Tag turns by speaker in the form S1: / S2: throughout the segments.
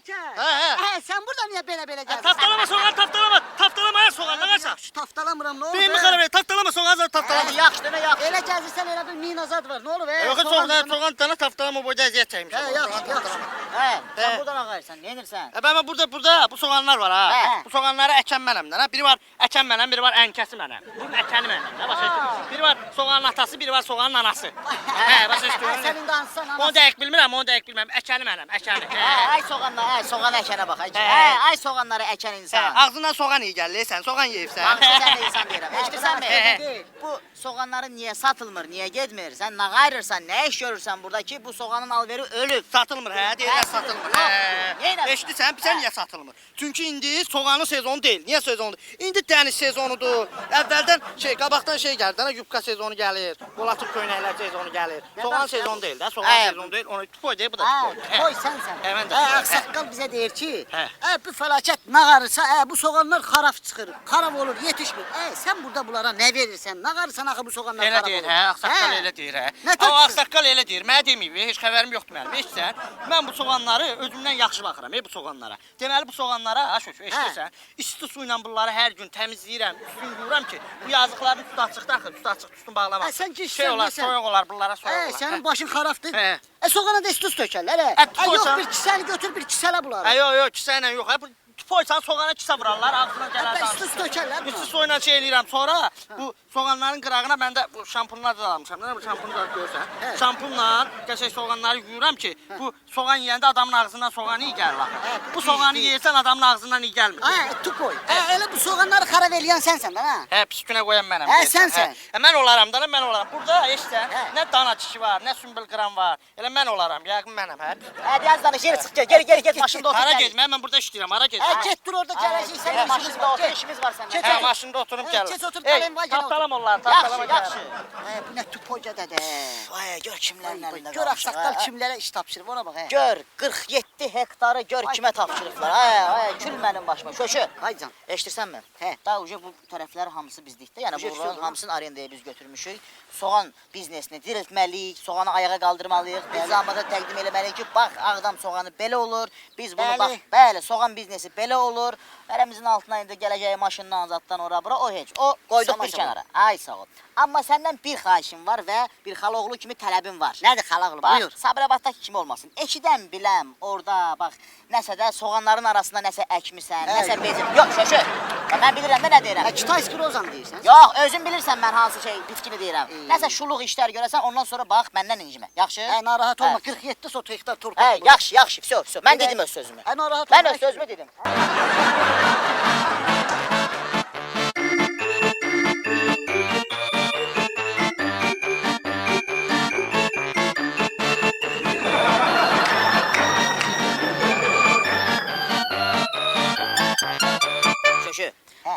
S1: Fəlakət.
S2: Hə.
S1: Sən burada niyə belə gəldin?
S2: Tapdalama soğan, tapdalama. Tapdalamaya soğan, nə qarsan?
S1: Şu taftalamıram, nə olur?
S2: Beyimi xarab et, tapdalama soğan, tapdalama.
S3: Yaxşı demə, yaxşı.
S1: Elə gəzirsən elə bir minazad var, nə olur?
S2: Yox, soğan dana tapdalama boyda əziyyət çəkmişəm.
S1: Yaxşı.
S3: Sən buradan ağayırsan, nə edirsən?
S2: Ben burada bu soğanlar var ha.
S3: Hə.
S2: Bu soğanları əkən mənəm də. Biri var əkən mənəm, biri var ənkəsi mənəm. Bunun əkəni mənəm. Nə başa düşdün? Biri var soğanın atası, biri var soğanın anası. Hə, başa düşdün?
S1: Sənin danışsan
S2: Onu dəqiq bilmirəm, onu dəqiq bilmirəm. Əkəni mənəm, əkəni.
S3: Ay soğanlar, soğan əkənə bax. Ay soğanları əkən insan.
S2: Ağzından soğan iyi gəlir, sən soğan yeyibsən.
S3: Bax sən də insan deyirəm. Eşidirsənmi? Bu soğanların niyə satılmır, niyə getmir? Sən nə qayırırsan, nə iş görürsən burada ki, bu soğanın alveri ölüb.
S2: Satılmır, hə, deyirlər satılmır.
S3: Neynə?
S2: Eşidirsən, sən niyə satılmır? Çünki indi soğanın sezonu deyil. Niyə sezonu deyil? İndi dəniz sezonudur. Əvvəldən qabaqdan gəlir, dənə yubka sezonu gəlir. Qolatıq köynəklər sezonu gəlir. Soğan sezonu deyil də, soğan sezonu deyil. Onu tupoy deyil, bu da tupoy.
S1: Toy sənsən.
S2: Mən də.
S1: Ağsaqqal bizə deyir ki, bu fəlakət nağarırsa, bu soğanlar xarab çıxır, xarab olur, yetişmir. Sən burada bunlara nə verirsən? Nağarırsan axı bu soğanlar
S2: Elə
S1: xarab
S2: deyir,
S1: olur.
S2: hə, ağsaqqal elə deyir, hə.
S1: Nə
S2: O ağsaqqal elə deyir, mənə deməyib, heç xəbərim yoxdur mənim, eşitsən? Mən bu soğanları özümdən yaxşı baxıram, bu soğanlara. Deməli bu soğanlara, eşitirsən, isti su ilə bunları hər gün təmizləyirəm, üstün yuyuram ki, bu yazıqların üstü açıqdır axı, üstü açıq, üstün bağlamaq.
S1: Sən ki,
S2: şey olar, soyuq olar, bunlara soyuq olar.
S1: Sənin başın xarabdır.
S2: Hə.
S1: Soğana da isti su tökərlər, yox bir kisəni götür, bir kisələ bunları.
S2: Yox, kisə ilə yox, bu tupoysan soğana kisə vurarlar, ağzına gələr.
S1: İsti su tökərlər.
S2: İsti su ilə şey eləyirəm, sonra bu soğanların qırağına mən də bu şampunlar da almışam. Nə bu şampunu da görsən? Şampunla qəşəng soğanları yuyuram ki, bu soğan yeyəndə adamın ağzından soğan iyi gəlir axı. Bu soğanı yeyirsən adamın ağzından iyi gəlmir.
S1: Tupoy. Elə bu soğanları xarab eləyən sənsən də, hə?
S2: Hə, pis günə qoyan mənəm.
S1: Sənsən.
S2: Mən olaram da, mən olaram. Burada eşitsən, nə dana çişi var, nə sümbül qıran var. Elə mən olaram, yəqin mənəm, hə?
S3: Biraz danış, geri çıx, geri get, maşında otur.
S2: Hara get, mən burada işləyirəm, hara get.
S1: Get dur orada gələcəksən,
S3: Maşında otur, işimiz var sənin.
S2: Hə, maşında oturup gəl.
S1: Get otur, gəlin var,
S2: tapdalam onlar, tapdalama gəl.
S3: Yaxşı.
S1: Bu nə tupoyca dədə.
S3: Vay, gör kimlərin əlində qalmış.
S1: Gör ağsaqqal kimlərə iş tapşırıb, ona bax.
S3: Gör, 47 hektarı gör kimə tapşırıblar. Ay, kül mənim başıma. Şöşü.
S1: Ay can.
S3: Eşidirsən mi?
S1: Hə.
S3: Daha uca bu tərəflər hamısı bizdikdə. Yəni buranın hamısını arendaya biz götürmüşük. Soğan biznesini diriltməliyik, soğanı ayağa qaldırmalıyıq. Biz zamanda təqdim eləməliyik ki, bax Ağdam soğanı belə olur. Biz bunu bax, bəli, soğan biznesi belə olur. Hərəmizin altına indi gələcəyi maşından zaddan ora-bura o heç. O qoyduq bir kənara. Ay sağ ol. Amma səndən bir xahişim var və bir xaloğlu kimi tələbim var.
S1: Nədir xaloğlu? Buyur.
S3: Sabirabaddakı kimi olmasın. Eşidən biləm, orada bax, nəsə də soğanların arasında nəsə əkmisən, nəsə bezim. Yox, şöşü. Mən bilirəm də nə deyirəm.
S1: Kitayski rozan deyirsən.
S3: Yox, özün bilirsən mən hansı bitkini deyirəm. Nəsə şuluq işlər görəsən, ondan sonra bax, məndən incimə. Yaxşı?
S1: Narahat olma, 47 sot hektar torpaq.
S3: Yaxşı, vəsə. Mən dedim öz sözümü.
S1: Narahat olma.
S3: Mən öz sözümü dedim.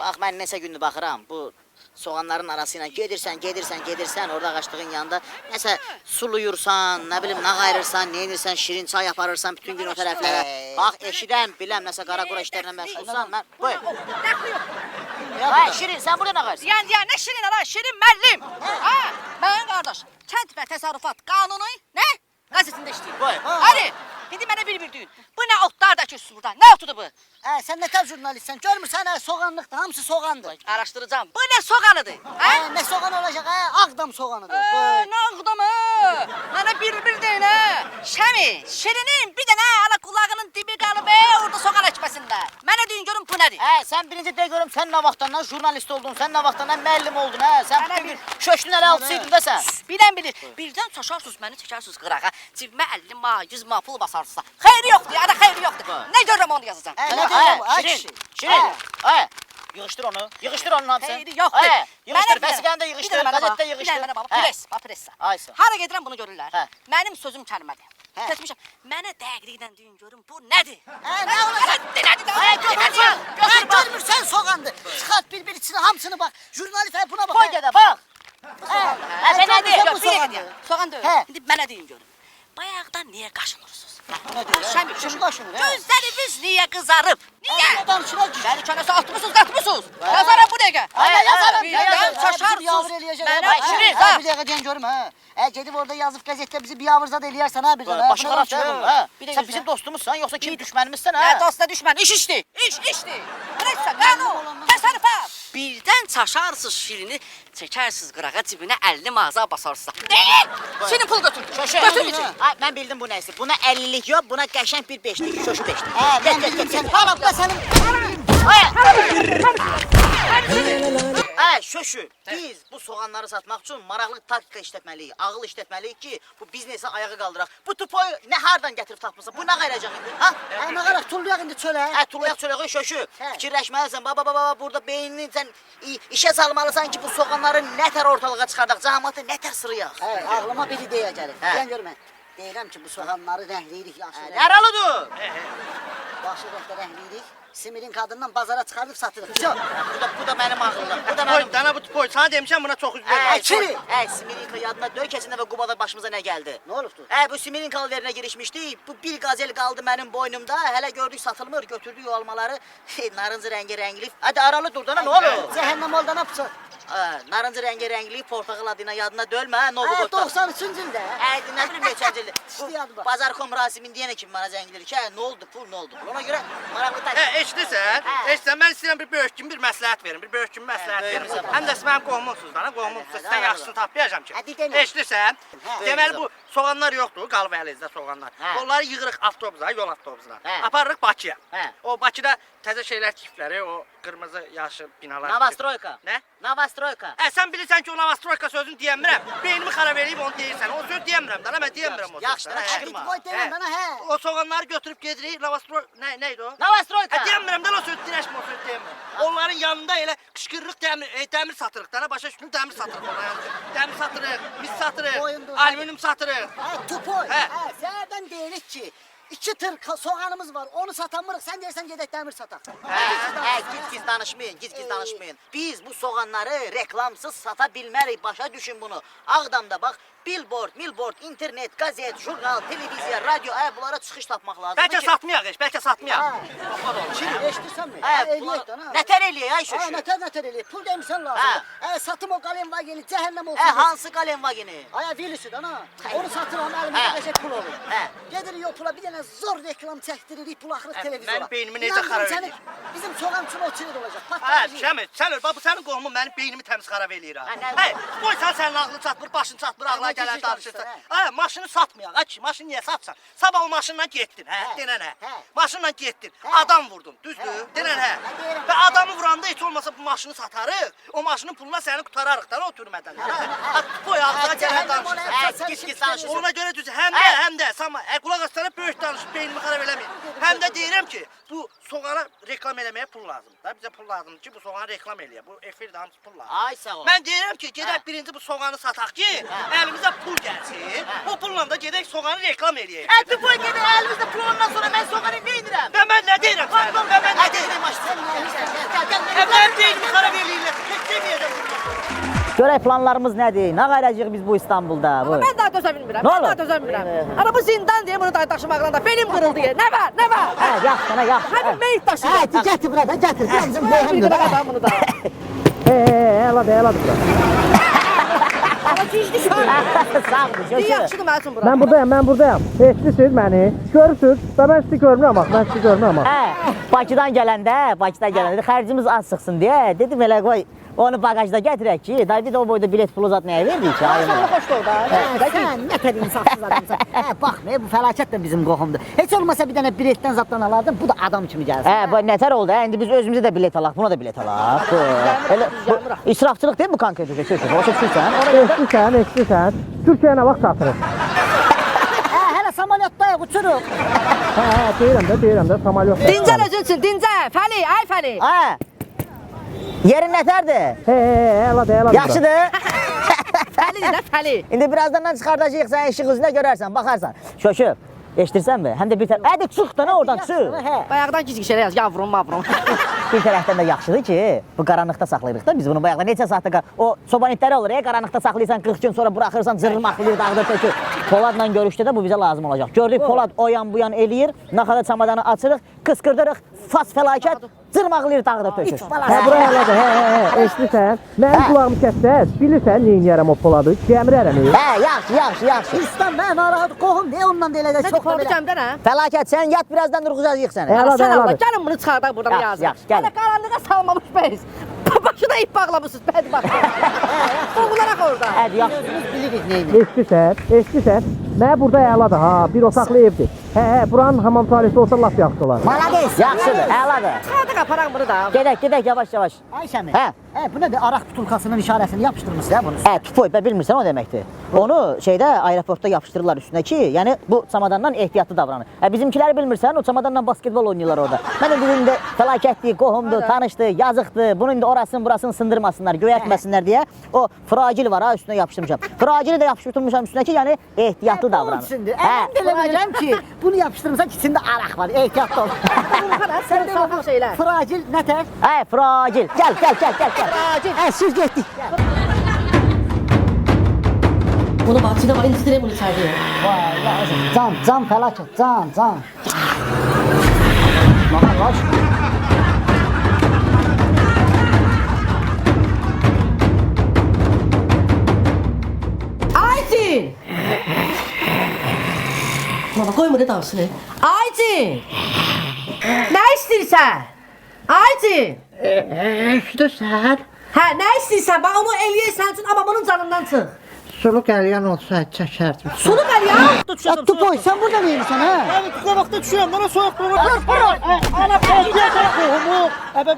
S3: Bax, mən nəsə gündür baxıram, bu soğanların arasıyla gedirsən, orada ağaçlığın yanında nəsə suluyursan, nə bilim, nağayırırsan, neyinirsən, şirin çay yaparırsan bütün gün o tərəflərə. Bax, eşidən, biləm, nəsə qara qura işlərlə məşğulsan, mən... Buyur. Ay, Şirin, sən burada nağayırsın?
S4: Yəni, nə Şirin ara, Şirin müəllim. Mənim qardaş, kənd və təsərrüfat qanunu, nə? Qazetində işləyir.
S3: Buyur.
S4: Hadi, indi mənə bir deyin. Bu nə otlar da köçsün buradan, nə otudur bu?
S1: Sən nə tər jurnalistsən, görmürsən, soğanlıqdır, hamısı soğandır.
S4: Araşdıracağım, bu nə soğanıdır?
S1: Nə soğan olacaq, Ağdam soğanıdır.
S4: Nə Ağdamı? Mənə bir deyin, Şəmi, Şirinin bir dənə ala qulağının dibi qalıb, orada soğan əkməsində. Mənə deyin, görün, bu nədir?
S3: Sən birinci de görüm, sən nə vaxtdan jurnalist oldun, sən nə vaxtdan müəllim oldun, sən bütün gün köşkün ələ altısaydın da sən.
S4: Bilən bilir, birdən çaşarsınız, məni çəkərsiniz qırağa, cibimə 50 ma, 100 ma pul basarsınızsa. Xeyri yoxdur, ya da xeyri yoxdur. Nə görürəm onu yazacağım.
S3: Şirin, yığışdır onu, yığışdır onun hamısını.
S4: Xeyri yoxdur.
S3: Yığışdır, vəsiqəni də yığışdır, qəzetdə yığışdır.
S4: Bir dənə mənə bax, pressa.
S3: Aysa.
S4: Hara gedirəm bunu görürlər. Mənim sözüm kəlmədir. Keçmişəm, mənə dəqiqliklə deyin görün, bu nədir?
S1: Nə olacaq? Görmürsən soğandır. Çıxart bir içine hamısını bak. Jurnalist buna bak.
S3: Koy gədə, bax.
S4: Nədir? Soğan deyil. İndi mənə deyin görün. Bayaqdan niyə qaşınırsınız? Şəmi,
S1: Şunu qaşını, hə?
S4: gözləriniz niyə qızarıb? Niyə?
S1: Ne danışılar ki?
S4: Məni kənəsə atmısınız, qatmısınız. Yazaram bu dəqiqə.
S1: Ay, yazarım.
S4: Birdən çaşarsınız. Mənə işiniz, ha?
S1: Bir dakika diyen görüm ha. Gedip orada yazıp gazette bizi bir yavrzat eləyərsən ha birden ha.
S3: Başa qarab çıxın, ha?
S4: Bir də
S3: Sən
S4: gözlə.
S3: bizim dostumuzsan, yoxsa kim düşmənimizsən,
S4: Nə
S3: ha?
S4: dosta düşmən, iş işdi. İş işdi. Nəysə, qanun, təsərrüfat. Birdən çaşarsınız şirini, çəkərsiniz qırağa cibinə 50 mağaza basarsınız. Deyil! Şirin pul götür. Götür için.
S3: Ay, mən bildim bu nəyisi. Buna 50'lik yox, buna qəşəng bir 5'lik, şoşu 5'lik.
S1: Ben bildim sen. Arap da senin.
S3: Ay, şoşu, biz bu soğanları satmaq üçün maraqlı taktika işlətməliyik, ağıl işlətməliyik ki, bu biznesi ayağa qaldıraq. Bu tupoyu nə hardan gətirib tapmısan? Bu nə qayıracaq indi? Ha?
S1: Ne kadar tulluyak indi çöle.
S3: Tulayaq çörəği şoşu. Fikirləşməlisən. Baba, burada beynini sən işə salmalısan ki, bu soğanları nətər ortalığa çıxardaq, cəmaatı nətər sırıyaq.
S1: Ağlıma biri deyə gəlir.
S3: Hə.
S1: Ben görmə. Deyirəm ki, bu soğanları rəhliyirik yaşlı.
S3: Nəralıdır?
S1: Başı rəhdə rəhliyirik. Simirin kadından bazara çıxarıb satırıq. Vəsə.
S3: Bu da mənim ağlım. Bu da
S2: Poy,
S3: mənim.
S2: dana bu poy. Sana demişəm buna çox üzr vermə.
S1: Çiri.
S3: Simirinka yadına döy keçində və Qubada başımıza nə gəldi?
S1: Ne olubdu?
S3: Bu Simirinkalı verinə girişmişdik. Bu bir qazel qaldı mənim boynumda. Hələ gördük satılmır. Götürdük o almaları. Narıncı rəngi. Hadi aralı dur dana, nə olur?
S1: Cəhənnəm oldu ne yapacaq?
S3: Narıncı rəngi, portağal adına yadına dölmə, ha, Novogodda.
S1: 93-cü ildə.
S3: Nə bilim neçənci ildə.
S1: İşte
S3: Bu Bazarkom Rasimin deyənə kimi mənə zəng edir ki, nə oldu, pul nə oldu? Ona görə maraqlı
S2: Eşidirsən? Eşidirsən, mən istəyirəm bir böyük kimi bir məsləhət verim. Bir böyük kimi məsləhət verim.
S3: böyük
S2: Həm də siz mənim qohumumsunuz da, qohumumsunuz. Sizdən yaxşısını tapmayacam ki.
S1: Hadi demə.
S2: Eşidirsən? Deməli bu soğanlar yoxdur, Qalvəlizdə soğanlar.
S3: Hə.
S2: Onları yığırıq avtobusa, yol avtobusuna.
S3: Hə.
S2: Aparırıq Bakıya.
S3: Hə.
S2: O Bakıda təzə şeylər çiftləri, o qırmızı, yaşıl binalar.
S3: Navastroyka.
S2: Nə?
S3: Navastroyka.
S2: Sən bilirsən ki, o Navastroyka sözünü deyəmirəm. Beynimi xarab eləyib onu deyirsən. O söz deyəmirəm də, mən deyəmirəm o sözü.
S3: Yaxşı,
S2: Hə.
S3: qışqırma.
S1: Qoy deyəm bana, hə.
S2: O soğanları götürüb gedirik, neydi o?
S3: Navastroyka.
S2: Deyəmirəm də o söz dirəşmə, o söz deyəmirəm. Onların yanında elə qışqırırıq dəmir satırıq da, başa düşdün, dəmir satırıq onların. Dəmir satırıq, mis satırıq,
S1: Boyundur.
S2: alüminium satırıq.
S1: Tupoy.
S2: Hə.
S1: Sənədən deyirik ki, 2 tır soğanımız var. Onu satamırıq. Sən deyirsən gedək dəmir sataq.
S3: Giz danışmayın. Biz bu soğanları reklamsız sata bilmərik, başa düşün bunu. Ağdamda bax, billboard, internet, gazet, jurnal, televiziya, radyo, bunlara çıxış tapmaq lazımdır
S2: Bəlkə
S3: ki...
S2: satmayaq, bəlkə satmayaq.
S1: Şimdi eşitirsən mi?
S3: Bunlar nətər eləyək, ay şöşü?
S1: Nətər eləyək? Pul demişsən lazım. Satım o qalem var yeni, cəhənnəm olsun.
S3: Hansı qalem vagini?
S1: Virüsü də, onu satıram, əlimizdə qəşək pul olur. Gedirik o pula bir dənə zor reklam çəkdiririk, pul axırıq televizora.
S2: Mənim beynimi necə xarab
S1: İnandım
S2: edir?
S1: səni, bizim soğan üçün o çirid olacaq.
S2: Şəmil, sən öl, bax bu sənin qohumun mənim beynimi təmiz xarab eləyir ha.
S3: Nə?
S2: Qoysan sənin ağlın çatmır, başın çatmır, ağla
S1: Nə
S2: gələn
S1: gizli
S2: danışırsan.
S1: danışırsan,
S2: Maşını satmayaq, ki, maşını niyə satsan? Sabah o maşınla getdin, denən hə.
S1: Hə.
S2: Maşınla getdin, adam vurdun, düzdür, denən hə.
S1: deyirəm.
S2: Və adamı vuranda heç olmasa bu maşını satarıq, o maşının puluna səni qutararıq da o türmədən. Qoy ağzına gələn danışırsan.
S3: Giz danışırsan.
S2: Ona görə düz, həm də, Sama, qulaq asana böyük danışıb beynimi xarab eləməyin. Həm də deyirəm ki, bu soğana reklam eləməyə pul lazımdır da, bizə pul lazımdır ki, bu soğanı reklam eləyə, bu efirdə hamısı pul lazımdır.
S3: Ay sağ ol.
S2: Mən deyirəm ki, gedək birinci bu soğanı sataq ki, əlimizə pul gəlsin, o pulla da gedək soğanı reklam eləyək.
S3: Bu boy gedir, əlimizdə pul ondan sonra mən soğanı nə edirəm?
S2: Və mən nə deyirəm sən? Və mən nə deyirəm? Mən beynimi xarab eləyirlər, heç deməyəcəm.
S3: Görək planlarımız nədir? Nə qayıracaq biz bu İstanbulda?
S4: Mən daha dözə bilmirəm.
S3: Nə
S4: Mən
S3: olur?
S4: daha dözə bilmirəm. Ana bu zindan deyə bunu da daşımaqla da belim qırıldı. Nə var? Nə var?
S3: Yaxşı.
S4: Hadi meyit daşıyır.
S1: Gətir burada, gətir. Bizim
S4: Bir
S1: boyumdur.
S4: qədər adam bunu da.
S3: Eladır.
S4: Ama gizli söyle.
S3: Sağdır,
S4: Bir yaxşıdır mənim üçün bura.
S5: Ben buradayım. Eşitsiniz beni. Görürsünüz. Da ben sizi görmürəm bak. Ben sizi görmürəm bak.
S3: Bakıdan gələndə xərcimiz az çıxsın deyə dedim elə qoy onu bagajda gətirək ki, bir də o boyda bilet pulu zat nəyə verdik ki?
S4: Sana xoş oldu.
S1: Sən nə qədər insafsız adamsan. Baxma, bu fəlakət də bizim qohumdur. Heç olmasa bir dənə biletdən zatdan alardım, bu da adam kimi gəlsin.
S3: Bu nətər oldu? İndi biz özümüzə də bilet alaq, buna da bilet alaq. İsrafçılıq deyil bu konkret köçür. Başa düşürsən?
S5: Eşitsən. Türkiye'ye ne vaxt çatırıq?
S1: Hələ samolyotdayıq, uçuruq.
S5: Deyirəm də, samolyot.
S4: Dincəl özün üçün, dincəl. Fəli, ay Fəli.
S3: Yerin nətərdir?
S5: Eladır.
S3: Yaxşıdır.
S4: Fəli də Fəli.
S3: İndi birazdan çıxardacağıq sən işıq üzünə görərsən, baxarsan. Şöşü, Eşidirsənmi? Həm də bir tərəf. Hadi çıx da, nə oradan çıx.
S1: Hə.
S4: Bayaqdan gizli şeylər yaz, yavrum, mavrum.
S3: Bir tərəfdən də yaxşıdır ki, bu qaranlıqda saxlayırıq da biz bunu bayaqda neçə saatda o sobanitləri olur ya, qaranlıqda saxlayırsan 40 gün sonra buraxırsan zırmaqlayır, dağıdır tökür. Poladla görüşdə də bu bizə lazım olacaq. Gördük Polad o yan bu yan eləyir, naxada çamadanı açırıq, qısqırdırıq, fas fəlakət, zırmaqlayır, dağıdır tökür.
S5: Hə, bura elədir. Hə, eşidirsən? Mənim qulağımı kəssəz, bilirsən neyniyərəm o Poladı? Gəmirərəm.
S3: Hə, yaxşı.
S1: Üstam mən narahat qohum ne ondan da elə də çox da
S4: Qohum
S1: belə.
S4: cəmdən hə?
S3: Fəlakət, sən yat birazdan durğuzacağıq səni.
S5: Əladır,
S4: Sən Allah,
S5: əladır.
S4: gəlin bunu çıxardaq buradan
S3: Yaxşı,
S4: yazın.
S3: yaxşı, gəlin.
S4: Hələ qaranlığa salmamış bəyiz. Başına ip bağlamışsınız, bədi bax. Boğularaq orada.
S3: Hadi yaxşı.
S1: Özünüz bilirik neyini.
S5: Eşidirsən? Mənə burada əladır ha, bir otaqlı evdir. Hə, buranın hamam tualeti olsa lap yaxşı olar.
S1: Malades.
S3: Yaxşıdır, əladır.
S4: Çıxardaq aparaq bunu da.
S3: Gedək yavaş.
S1: Ayşəmi.
S3: Hə.
S1: Bu nədir? Araq butulkasının işarəsini yapışdırmışsın ya bunu.
S3: Hə, tupoy, bilmirsən o deməkdir. Onu şeydə aeroportda yapışdırırlar üstünə ki, yəni bu çamadandan ehtiyatlı davranır. Bizimkiləri bilmirsən, o çamadanla basketbol oynayırlar orada. Mən də dedim də fəlakətdir, qohumdur, tanışdır, yazıqdır. Bunun da orasını, burasını sındırmasınlar, göyərtməsinlər deyə o fragil var ha üstünə yapışdırmışam. Fragili də yapışdırmışam üstünə ki, yəni ehtiyatlı davranır.
S1: Mən də elə bilirəm ki, bunu yapışdırırsan ki, içində araq var. Ehtiyatlı ol.
S4: Sən sağlam şeylər.
S1: Fragil nətər?
S3: Hə, fragil. Gəl.
S1: Fragil. Siz getdik.
S4: Bunu bahçede var, indireyim bunu içeriye.
S1: Vay lazım. Can fəlakət. Can. Lan.
S4: Aycin! Baba koyma ne davsın he? Aycin! Ne istiyorsan? Aycin!
S6: İstəsən,
S4: Hə, nə istəyirsən? Bax onu eləyirsən üçün amma bunun canından çıx.
S6: sulu qəlyan olsa çəkərdim.
S4: Sulu qəlyan.
S1: Tupoy sen burada verirsən ha?
S2: Evet, qabaqda düşürəm, bana soyuq durur. Ana bəziyyətə qohumu,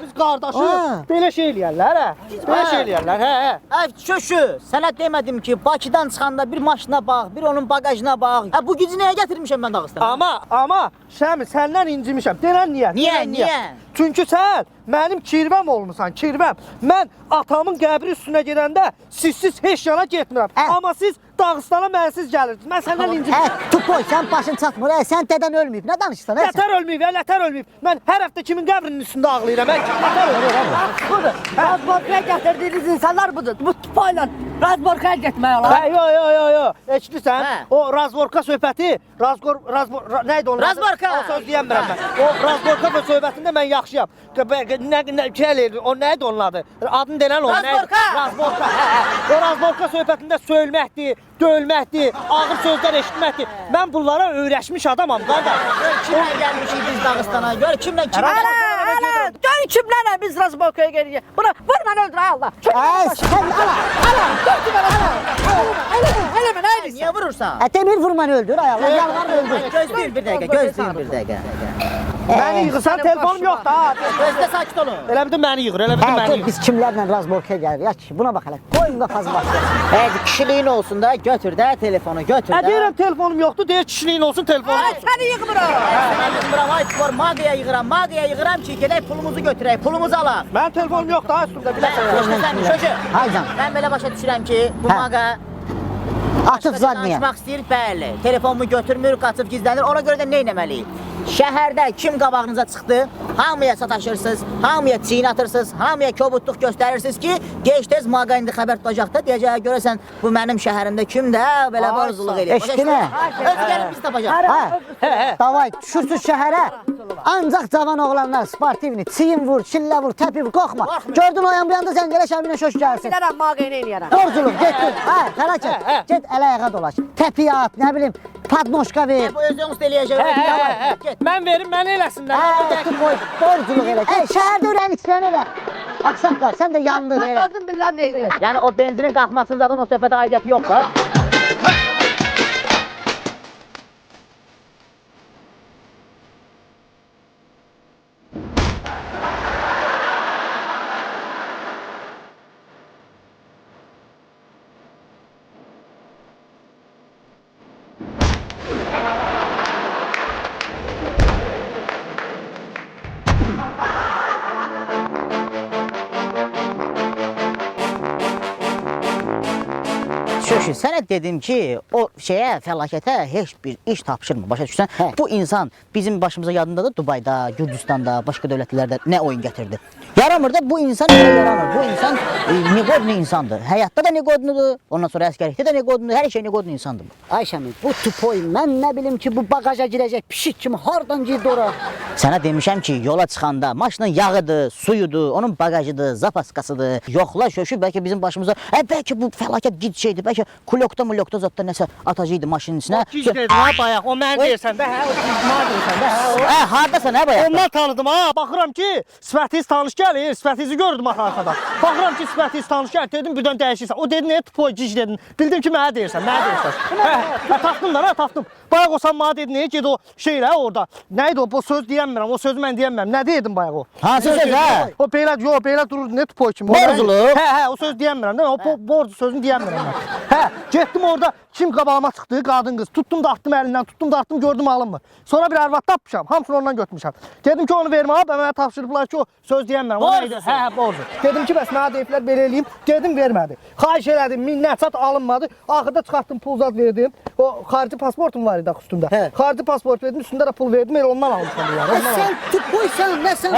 S2: biz qardaşıq.
S1: Ha.
S2: Belə şey eləyərlər, hə? Belə şey eləyərlər, hə.
S3: Əv köşü, sənə demədim ki, Bakıdan çıxanda bir maşına bax, bir onun bagajına bax. Bu gücü nəyə gətirmişəm mən Dağıstana?
S2: Amma Şəmi, səndən incimişəm. Denən niyə?
S3: Niyə?
S2: Çünki sən mənim kirvəm olmusan, kirvəm. Mən atamın qəbri üstünə gedəndə sizsiz heç yana getmirəm. Amma siz Dağıstana mənsiz gəlirsiniz. Mən səndən incimişəm.
S1: Tupoy sen başın çatmır. Sen deden ölməyib. Ne danışsan?
S2: Lətər ölməyib, lətər ölməyib. Mən hər həftə kimin qəbrinin üstündə ağlayıram. Mən lətər ölməyib.
S4: Budur. Razborkaya gətirdiyiniz insanlar budur. Bu tupayla Razborkaya getmək olar.
S2: Yo. Eşidirsən? O razvorka söhbəti, nəydi onun?
S3: Razborka.
S2: O söz deyəmirəm mən. O razvorka söhbətində mən yaxşıyam. O nəydi onun adı? Adını denən o.
S3: Razborka.
S2: Razborka. O razvorka söhbətində söyülməkdir, döyülməkdir, ağır sözlər eşitməkdir. Mən bunlara öyrəşmiş adamam, qardaş.
S3: Kimlə gəlmişik biz Dağıstana? Gör kimlə
S4: Hala, gör kimlərlə biz Razborkaya gelirik. Bunu vur mən öldür ay Allah.
S1: Sen
S4: Elə mən nə
S3: Niyə vurursan?
S1: Demir vurmanı öldür. Ayağlar yalvar öldür.
S3: Gözləyin bir dəqiqə.
S2: Məni yığırsan, telefonum yox da.
S3: Gözlə sakit olun.
S2: Elə bir də məni yığır, elə bir də məni yığır.
S1: Biz kimlərlə Razborkaya gəlir? Ya ki, buna bax hələ. Qoyun qafası başlayır.
S3: Kişiliyin olsun da götür də telefonu götür də.
S2: Deyirəm telefonum yoxdur, deyir kişiliyin olsun, telefonum
S4: Ay
S2: yoxdur.
S4: səni yığmıram.
S3: Mən yığmıram, ay spor, mağaya yığıram ki, gedək pulumuzu götürək, pulumuzu alaq.
S2: Mənim telefonum yoxdur, ha üstümdə biləsən.
S3: Şöşü,
S1: Haycan.
S3: mən belə başa düşürəm ki, bu
S1: Hə.
S3: mağa
S1: Atıf zadniyə.
S3: danışmaq istəyir, bəli. Telefonumu götürmür, qaçıb gizlənir. Ona görə də nə etməliyik? Şəhərdə kim qabağınıza çıxdı, hamıya sataşırsınız, hamıya çiyin atırsınız, hamıya kobudluq göstərirsiniz ki, gec-tez maqa indi xəbər tutacaq da, deyəcək, görəsən bu mənim şəhərimdə kimdə belə barzuluq eləyir.
S1: Eşitdinə?
S3: Özü gəlib bizi tapacaq.
S1: Hə. Davay, düşürsüz şəhərə. Ancaq cavan oğlanlar sportivni, çiyin vur, şillə vur, təpi vur, qorxma. Gördün o yan bu yanda Zəngələ şəhərinə şoş gəlsin.
S4: Bilərəm mağayını eləyərəm.
S1: Borculuk, getdin. Fəlakət. Get ələ ayağa dolaş. Təpi at, nə bilim, padnoşka ver.
S3: Bu özünüz eləyəcək. Get.
S2: Mən verim, məni eləsinlər.
S1: Borculuk elə. Şəhərdə öyrəniksən elə. Aksaqqal, sən də yandın elə.
S4: Lazım bilirəm nə edir.
S3: Yəni o benzinin qalxmasının zaten o söhbətə aidiyyəti yoxdur. Şöşü, sənə dedim ki, o şeyə, fəlakətə heç bir iş tapşırmır. Başa düşürsən? Bu insan bizim başımıza yadındadır Dubayda, Gürcüstanda, başqa dövlətlərdə nə oyun gətirdi. Yaramır da bu insan elə yaramır. Bu insan neqodlu insandır. Həyatda da neqodludur. Ondan sonra əsgərlikdə də neqodludur. Hər şey neqodlu insandır.
S1: Ayşəmin, bu tupoy mən nə bilim ki bu bagaja girəcək pişik kimi hardan girdi ora?
S3: Sənə demişəm ki, yola çıxanda maşının yağıdır, suyudur, onun bagajıdır, zapaskasıdır. Yoxla şöşü, bəlkə bizim başımıza, bəlkə bu fəlakət gid şeydir, bəlkə kulokda zotda nəsə atacaqdı maşının içinə.
S5: Giz dedin ha bayaq, o mən deyirsən də, hə, o mən deyirsən də, hə, o.
S3: Hardasan hə bayaq?
S5: Ondan tanıdım ha, baxıram ki, sifətiniz tanış gəlir, sifətinizi gördüm arxada. Baxıram ki, sifətiniz tanış gəlir, dedim birdən dəyişirsən. O dedi, nə tupoy giz dedin, bildim ki, mənə deyirsən, tapdım da, tapdım. Bayaq o sən mənə dedin, nə ged o şeylə orada, nə idi o, bu söz deyəmirəm, o sözü mən deyəmirəm, nə deyirdim bayaq o?
S3: Hansı söz hə?
S5: O belə durur, nə tupoy kimi.
S3: Borzulu.
S5: Hə, o söz deyəmirəm, değil mi? O borcu sözünü deyəmirəm mən. Hə, getdim orada, kim qabağıma çıxdı, qadın qız, tutdum da atdım əlindən, tutdum da atdım, gördüm alınmır. Sonra bir arvad tapmışam, hamısını ondan götürmüşəm. Dedim ki, onu vermə, mənə tapşırıblar ki, o söz deyəmirəm.
S3: Borcu.
S5: Hə, borcu. Dedim ki, bəs mənə deyiblər, belə eləyim, dedim, vermədi. Xahiş elədim, minnət çat alınmadı. Axırda çıxartdım, pul zad verdim. O xarici pasportum var idi üstümdə. Xarici pasport verdim, üstündə də pul verdim, elə ondan almışam bunları.
S1: Sən tupoysan, nə sən?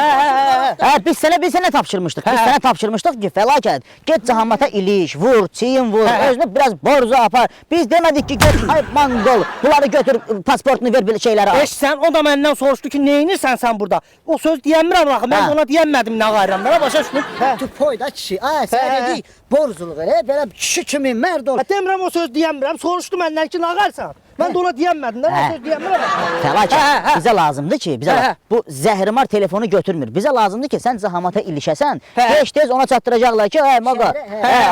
S3: Biz sənə tapşırmışdıq. Biz sənə tapşırmışdıq ki, fəlakət. Get cahamata iliş, vur, çiyin vur, özünü biraz borcu apar. Biz demədik ki, get, ay mangol, bunları götür, pasportunu ver, belə şeyləri al.
S5: Sən o da məndən soruşdu ki, neyinirsən sən burada? O söz deyəmirəm axı, mən ona deyəmədim nə qayıram, mənə başa düşdün?
S1: Tupoy da kişi, sən dedik, borculuq elə, belə kişi kimi mərd ol.
S5: Demirəm o söz deyəmirəm, soruşdu məndən ki, nə qayırsan? Mən də ona deyəmədim, o söz deyəmirəm.
S3: Fəlakət, bizə lazımdır ki, bu zəhrimar telefonu götürmür. Bizə lazımdır ki, sən cahamata ilişəsən, heç tez ona çatdıracaqlar ki, maqa,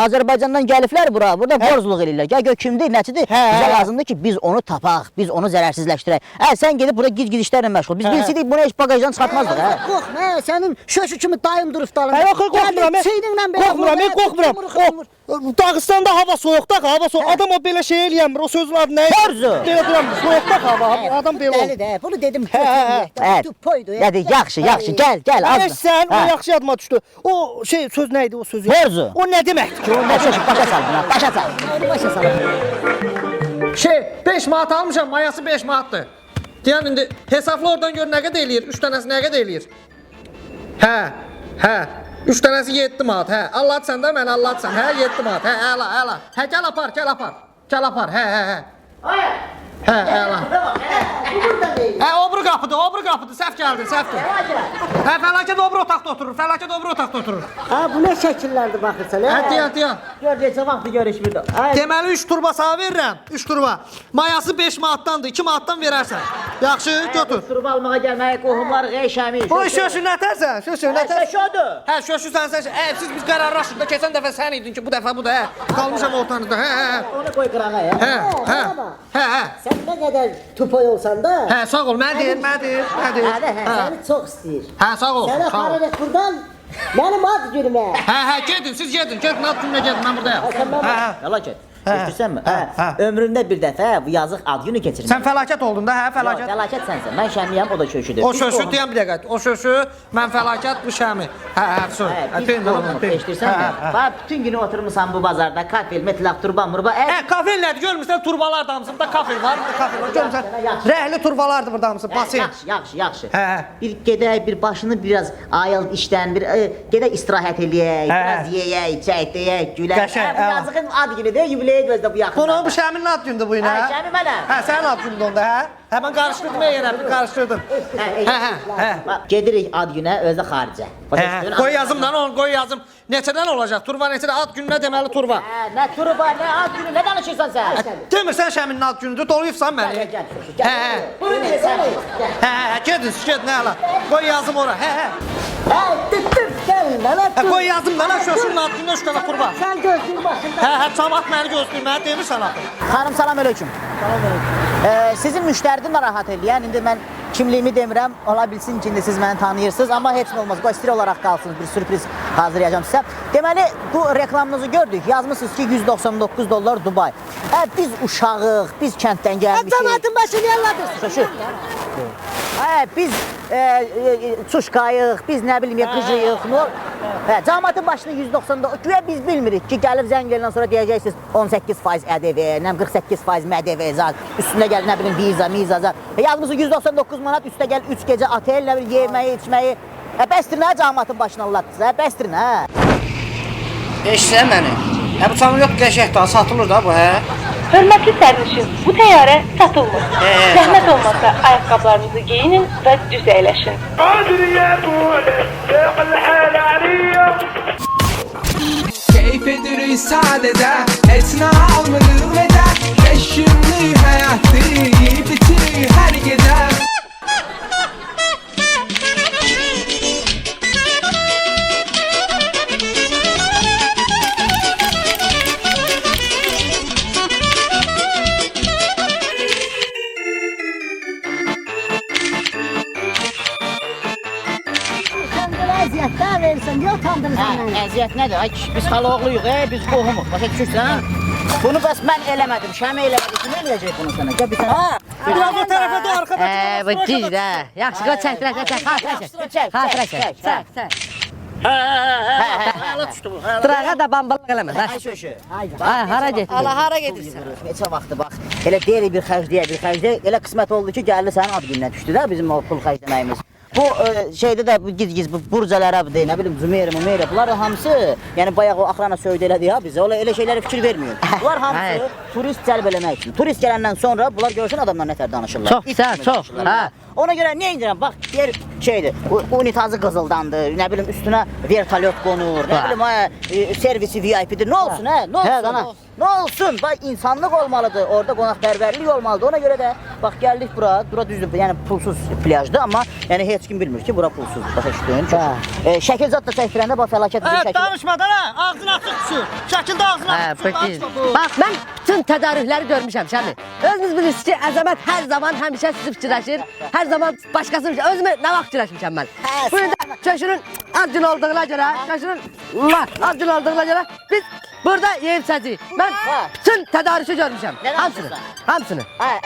S3: Azərbaycandan gəliflər bura, burada borcluq eləyirlər. Gəl gör kimdir, nəçidir? Bizə lazımdır ki, biz onu tapaq, biz onu zərərsizləşdirək. Sən gedib bura giz işlərlə məşğul. Biz bilsəydik, bunu heç bagajdan çıxartmazdıq.
S1: Qorxma, sənin şöşü kimi dayım durub dalında.
S5: Yox, qorxmuram. Dağıstanda hava soyuqda, hava soyuq. Adam o belə şey eləyəmir, o sözün adı nə?
S3: Borcu.
S5: Belə duramır, soyuqda hava, adam belə olur.
S1: Dəli də, bunu dedim. Tupoydu.
S3: Yaxşı, gəl.
S5: Sən, o yaxşı yadıma düşdü. O şey, söz nə idi o sözü?
S3: Borcu.
S5: O nə deməkdir ki?
S3: Başa sal buna, başa sal.
S5: Şey, 5 manat almışam, mayası 5 manatdır. Deyən indi hesabla oradan gör nə qədər eləyir, 3 dənəsi nə qədər eləyir? Hə. 3 dənəsi 7 manat, hə. Allahsan da mən Allahsan, hə, 7 manat, hə, əla. Hə, gəl apar, hə. Hə, əla. Hə, o biri qapıdır, səhv gəldin. Hə, fəlakət o biri otaqda oturur.
S1: Bu nə şəkillərdir baxırsan?
S5: Hə, deyən.
S1: Gör, neçə vaxtı görüşmürdü.
S5: Deməli 3 turba sağ verirəm, 3 turba. Mayası 5 manatdandır, 2 manatdan verərsən. Yaxşı, götür.
S3: Turba almağa gəlməyə qohumlar Şəmi.
S5: O şöşü nətərsən?
S3: Şöşüdür.
S5: Hə, şöşü sən. Siz qararlaşdıq da, keçən dəfə sən idin ki, bu dəfə bu da, hə. Qalmışam ortanızda, hə.
S1: Onu qoy qırağa ya.
S5: Hə.
S1: Sən nə qədər tupoy olsan da.
S5: Hə, sağ ol, mən deyir.
S1: Səni çox istəyir.
S5: Hə, sağ ol.
S1: Sənə xarədə buradan mənim ad günümə.
S5: Hə, gedin, siz gedin, ad gününə gedin, mən buradayam.
S3: Fəlakət. Eşirsənmi? Ömründə bir dəfə bu yazıq ad günü keçirmək.
S5: Sən fəlakət oldun da, hə, fəlakət.
S3: Fəlakət sənsən. Mən Şəmiyəm, o da Şöşüdür.
S5: O şöşü deyən bir dəqiqə. O şöşü, mən fəlakət, bu Şəmi. Hə,
S3: Eşirsənmi? Bax, bütün günü oturmuşsan bu bazarda, kafel, metlaq, turban, murba.
S5: Hə, kafel nədir? Görmürsən, turbalar da hamısı. Burada kafel var, görmürsən. Rəhli turbalardır burada hamısı, basin.
S3: Yaxşı.
S5: Hə.
S3: Bir gedək, bir başını biraz ayıl işdən, bir gedək istirahət eləyək, biraz yeyək, çəkdəyək, gülək. Bu yazığın ad günüdür, yubileyə gözlə bu yaxında.
S5: Bunu bu Şəminin ad gündür bu yine.
S3: Şəmi mənəm.
S5: Hə, sənin ad gündür onda, hə? Hə, mən qarışdırdım yerə, qarışdırdım. Hə.
S3: Gedirik ad günə, özə xaricə.
S5: Qoy yazım lan onu, qoy yazım. Neçədən olacaq? Turba neçədə? Ad gününə deməli turba.
S3: Nə turba, nə ad günü, nə danışırsan sən?
S5: Demirsən Şəminin ad günüdür, doluyubsan məni.
S3: Bunu bilirsən.
S5: Hə, gedin, nə ala. Qoy yazım ora, hə.
S1: Gəl,
S5: Qoy yazım lan, şöşünün ad gününə 3 dənə turba.
S1: sən gözlüyün başında.
S5: Hə, cəmaat məni gözləyir, mənə demirsən axı.
S3: Xanım, salam aleyküm. Sizin müştəridi narahat eləyən, indi mən kimliyimi demirəm, ola bilsin ki, indi siz məni tanıyırsınız, amma heç nə olmaz, qoy olaraq qalsın, bir sürpriz hazırlayacağım sizə. Deməli, bu reklamınızı gördük, yazmışsınız ki, $199 Dubai. Biz uşağıq, biz kənddən gəlmişik.
S1: Cəmatın başını yalladırsın.
S3: Biz çuşqayıq, biz nə bilim, qıcıyıq, Hə, cəmaatın başını 190'da güya biz bilmirik ki, gəlib zəng verəndən sonra deyəcəksiniz 18% ƏDV, nə 48% MDV zat, üstünə gəl nə bilim viza, miza zat. Yazmısınız 199 manat, üstə gəl 3 gecə otel, nə bilim yeməyi, içməyi. Bəsdir nə cəmaatın başını allatdınız, bəsdir nə?
S7: Eşitsən məni? Bu samolot qəşəng daha satılır da bu, hə?
S8: Hörmətli sərnişin, bu təyyarə satılmır. Zəhmət olmasa ayaqqabılarınızı geyinin və düz əyləşin.
S9: Keyif edirik sadədə, etna almırıq vədə. 5 günlük həyatı yeyib bitirik hər gecə.
S1: Əziyyətlər verirsən, niyə utandırırsan məni?
S3: Əziyyət nədir? Ay kişi, biz xaloğluyuq, biz qohumuq. Başa düşürsən? Bunu bəs mən eləmədim, Şəmi eləmədi. Kim eləyəcək bunu sənə? Gəl bir sənə.
S5: Biraz o tərəfə də arxa tərəfə.
S4: Bu düz də. Yaxşı, qoy çəkdirək, çək. Xatirə çək.
S3: Hala düşdü bu.
S4: Sırağa da bambalıq eləmə.
S3: Ay şöşü.
S4: Hara gedirsən? Allah hara gedirsən?
S3: Neçə vaxtı bax. Elə deyir bir xərcləyə. Elə qismət oldu ki, gəldi sənin ad gününə düşdü də bizim o pul xərcləməyimiz. Bu şeydə də giz-giz bu burcalara deyil, nə bilim Zümeyra, bunlar da hamısı, yəni bayaq o axrana söydü elədi ya bizə, elə şeylərə fikir vermiyor. Bunlar hamısı turist cəlb eləmək üçün. Turist gələndən sonra bunlar görürsən adamlar nətər danışırlar.
S4: Çox səhv, çox.
S3: Ona görə niyə indirəm? Bax, yer şeydir, unitazı qızıldandır, nə bilim üstünə vertolyot qonur, nə bilim servisi VIP-dir. Nə olsun, hə? Nə olsun? Nə olsun? Bax, insanlıq olmalıdır, orada qonaqpərvərlik olmalıdır. Ona görə də bax gəldik bura düzdür, yəni pulsuz plyajdır, amma yəni heç kim bilmir ki, bura pulsuzdur. Başa düşdün? Şəkil zad da çəkdirəndə bax fəlakət bir şəkil.
S5: Danışmadan ha, ağzın açıq düşür. Şəkildə ağzın açıq düşür.
S4: Bax, mən bütün tədarükləri görmüşəm Şəmi. Özünüz bilirsiniz ki, Əzəmət hər zaman həmişə sizi fikirləşir. Hər zaman başqasını fikirləşir. Özümü nə vaxt fikirləşmişəm mən. Bunu da köşünün ad günü olduğuna görə, ad günü olduğuna görə biz burada yeyib içəcəyik. Mən bütün tədarükü görmüşəm. Hamısını.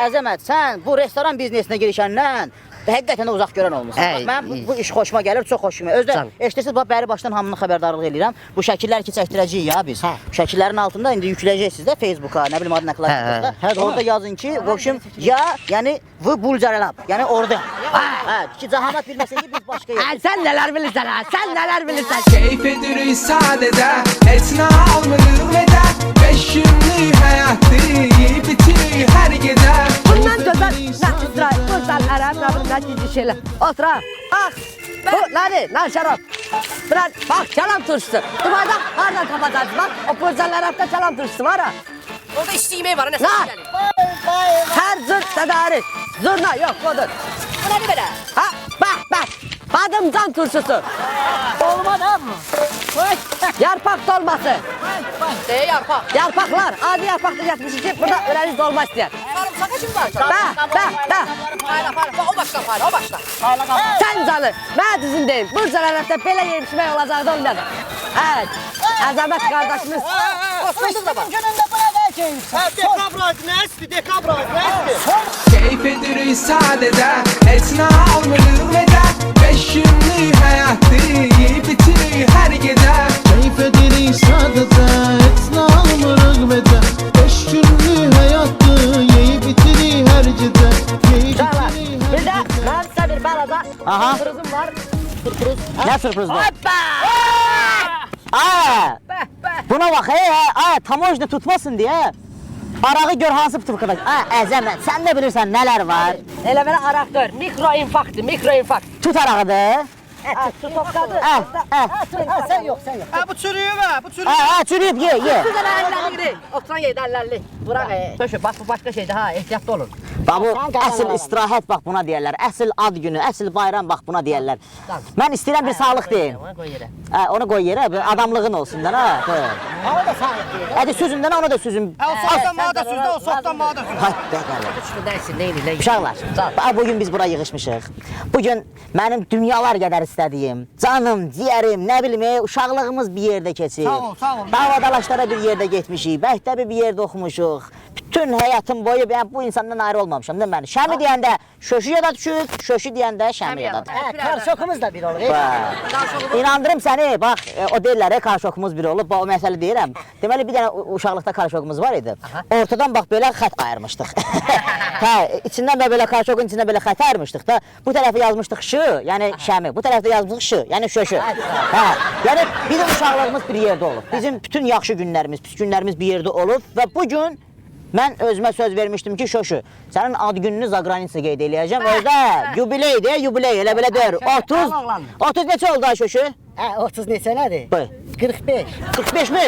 S3: Əzəmət, sən bu restoran biznesinə girişəndən həqiqətən də uzaq görən olmusan. Mən bu iş xoşuma gəlir, çox xoşuma. Özdə eşidirsiniz, bax bəri başdan hamını xəbərdarlıq eləyirəm. Bu şəkillər ki çəkdirəcəyik ya biz. Şəkillərin altında indi yükləyəcəksiniz də Facebooka, nə bilim adı nə qılacaqsınız da. Orada yazın ki, qoşum ya, yəni v bulcarelab, yəni orada. Ki cahamat bilməsin ki biz başqa yer.
S4: Sən nələr bilirsən ha? Sən nələr bilirsən?
S9: Keyif edirik sadədə, etna almırıq vədə. 5 günlük həyatı yeyib bitirik hər gecə.
S4: Bundan gözəl nə İsrail, gözəl ərəb, nə bilim nə cici şeylər. Otur ha. Bax, bu nədir? Nə şərab? Bax, kəlam turşusu. Dubayda hardan tapacaqsın? Bax, o gözəl ərəbdə kəlam turşusu var ha. Orada işçi yemeği var, nə səs gəlir? Hər cür tədarük. Zurna yox, odur. Bu nədir belə? Ha, bax. Badımcan turşusu.
S1: Olma da mı?
S4: Yarpaq dolması. Yarpaq? Yarpaqlar. Adi yarpaqda yatmışız ki, burada öləniz dolma istəyər. Sarımsaqa kim var? O başla. Sən canı, mən düzün deyim. Burcan ərəbdə belə yemişmək olacaqdı olmayacaq. Evet, Əzəmət qardaşımız. Osmanlı da var.
S1: Günündə buna
S5: Dekabr ayı nəsdir?
S9: Keyif edirik sadədə, etna almırıq vədə. 5 günlük həyatı yeyib bitirik hər gecə.
S10: Keyif edirik sadəcə, etna almırıq vədə. 5 günlük həyatı yeyib bitirik hər gecə.
S4: Canlar, bir də mən sizə bir balaca sürprizim var.
S3: Nə sürpriz var? Buna bax, tamojda tutmasın deyə. Arağı gör hansı butulkada. Əzəmət, sən də bilirsən nələr var.
S4: Elə belə araq gör, mikroinfarkt.
S3: Tut arağıdır.
S4: Tutokdadır.
S1: Sen yok.
S5: Bu çürüyüb ha, bu çürüyüb.
S3: Çürüyüb, ye.
S4: Güzel əllərli. Oturan yerdə əllərli. Bırak. Söşü, bax bu başqa şeydir ha, ehtiyatlı olun.
S3: Bax bu əsl istirahət bax buna deyərlər. Əsl ad günü, əsl bayram bax buna deyərlər. Mən istəyirəm bir sağlıq deyim. Onu qoy yerə, adamlığın olsun da ha.
S1: O da sağlık değil.
S3: Hadi sözündən onu da sözüm.
S5: O soxdan mağa da süzdü, o soxdan mağa da süzdü.
S3: Haydi gəl.
S4: Üçünü dəysin, neyin?
S3: Uşaqlar, bugün biz bura yığışmışıq. Bugün mənim dünyalar qədər istədiyim, canım, ciyərim, nə bilim, uşaqlığımız bir yerdə keçir.
S5: Sağ ol.
S3: Dağ-dalaşlara bir yerdə getmişik, məktəbi bir yerdə oxumuşuq. bütün həyatım boyu ben bu insandan ayrı olmamışam değil mi ben? Şəmi deyəndə şöşüyə da düşür, şöşü deyəndə şəmiyə da düşür.
S1: Karşokumuz da bir olur.
S3: İnandırım səni, bax o deyirlər, karşokumuz bir olub, o məsələ deyirəm. Deməli bir dənə uşaqlıqda karşokumuz var idi. Ortadan bax belə xət ayırmışdıq. Hə, içindən də belə karşokun içindən belə xət ayırmışdıq da. Bu tərəfə yazmışdıq şı, yəni şəmi. Bu tərəfdə yazmışdıq şı, yəni şöşü. Hə, yəni bizim uşaqlığımız bir yerdə olub. Bizim bütün yaxşı günlərimiz, pis günlərimiz bir yerdə olub və bu gün mən özümə söz vermişdim ki, şöşü, sənin ad gününü Zagranitsa qeyd eləyəcəm. Özdə yubileydir, yubiley, elə belə deyir. 30 neçə oldu ay şöşü?
S1: 30 neçə nədir? 45.
S3: 45 mi?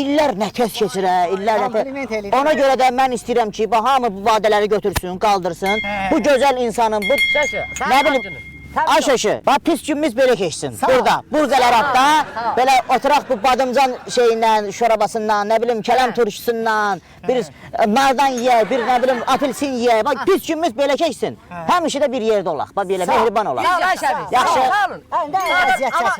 S3: İllər nə tez keçir, illər nə tez. Ona görə də mən istəyirəm ki, hamı bu vadələri götürsün, qaldırsın. Bu gözəl insanın, bu... Nə bilim... Ay şöşü, bax pis günümüz belə keçsin. Burada, Burqalarabda belə oturaq bu badımcan şeyindən, şorabasından, nə bilim kələm turşusundan, bir nardan yeyək, bir nə bilim apelsin yeyək. Bax pis günümüz belə keçsin. Həmişə də bir yerdə olaq, bax belə mehriban olaq.
S4: Yaxşı. Amma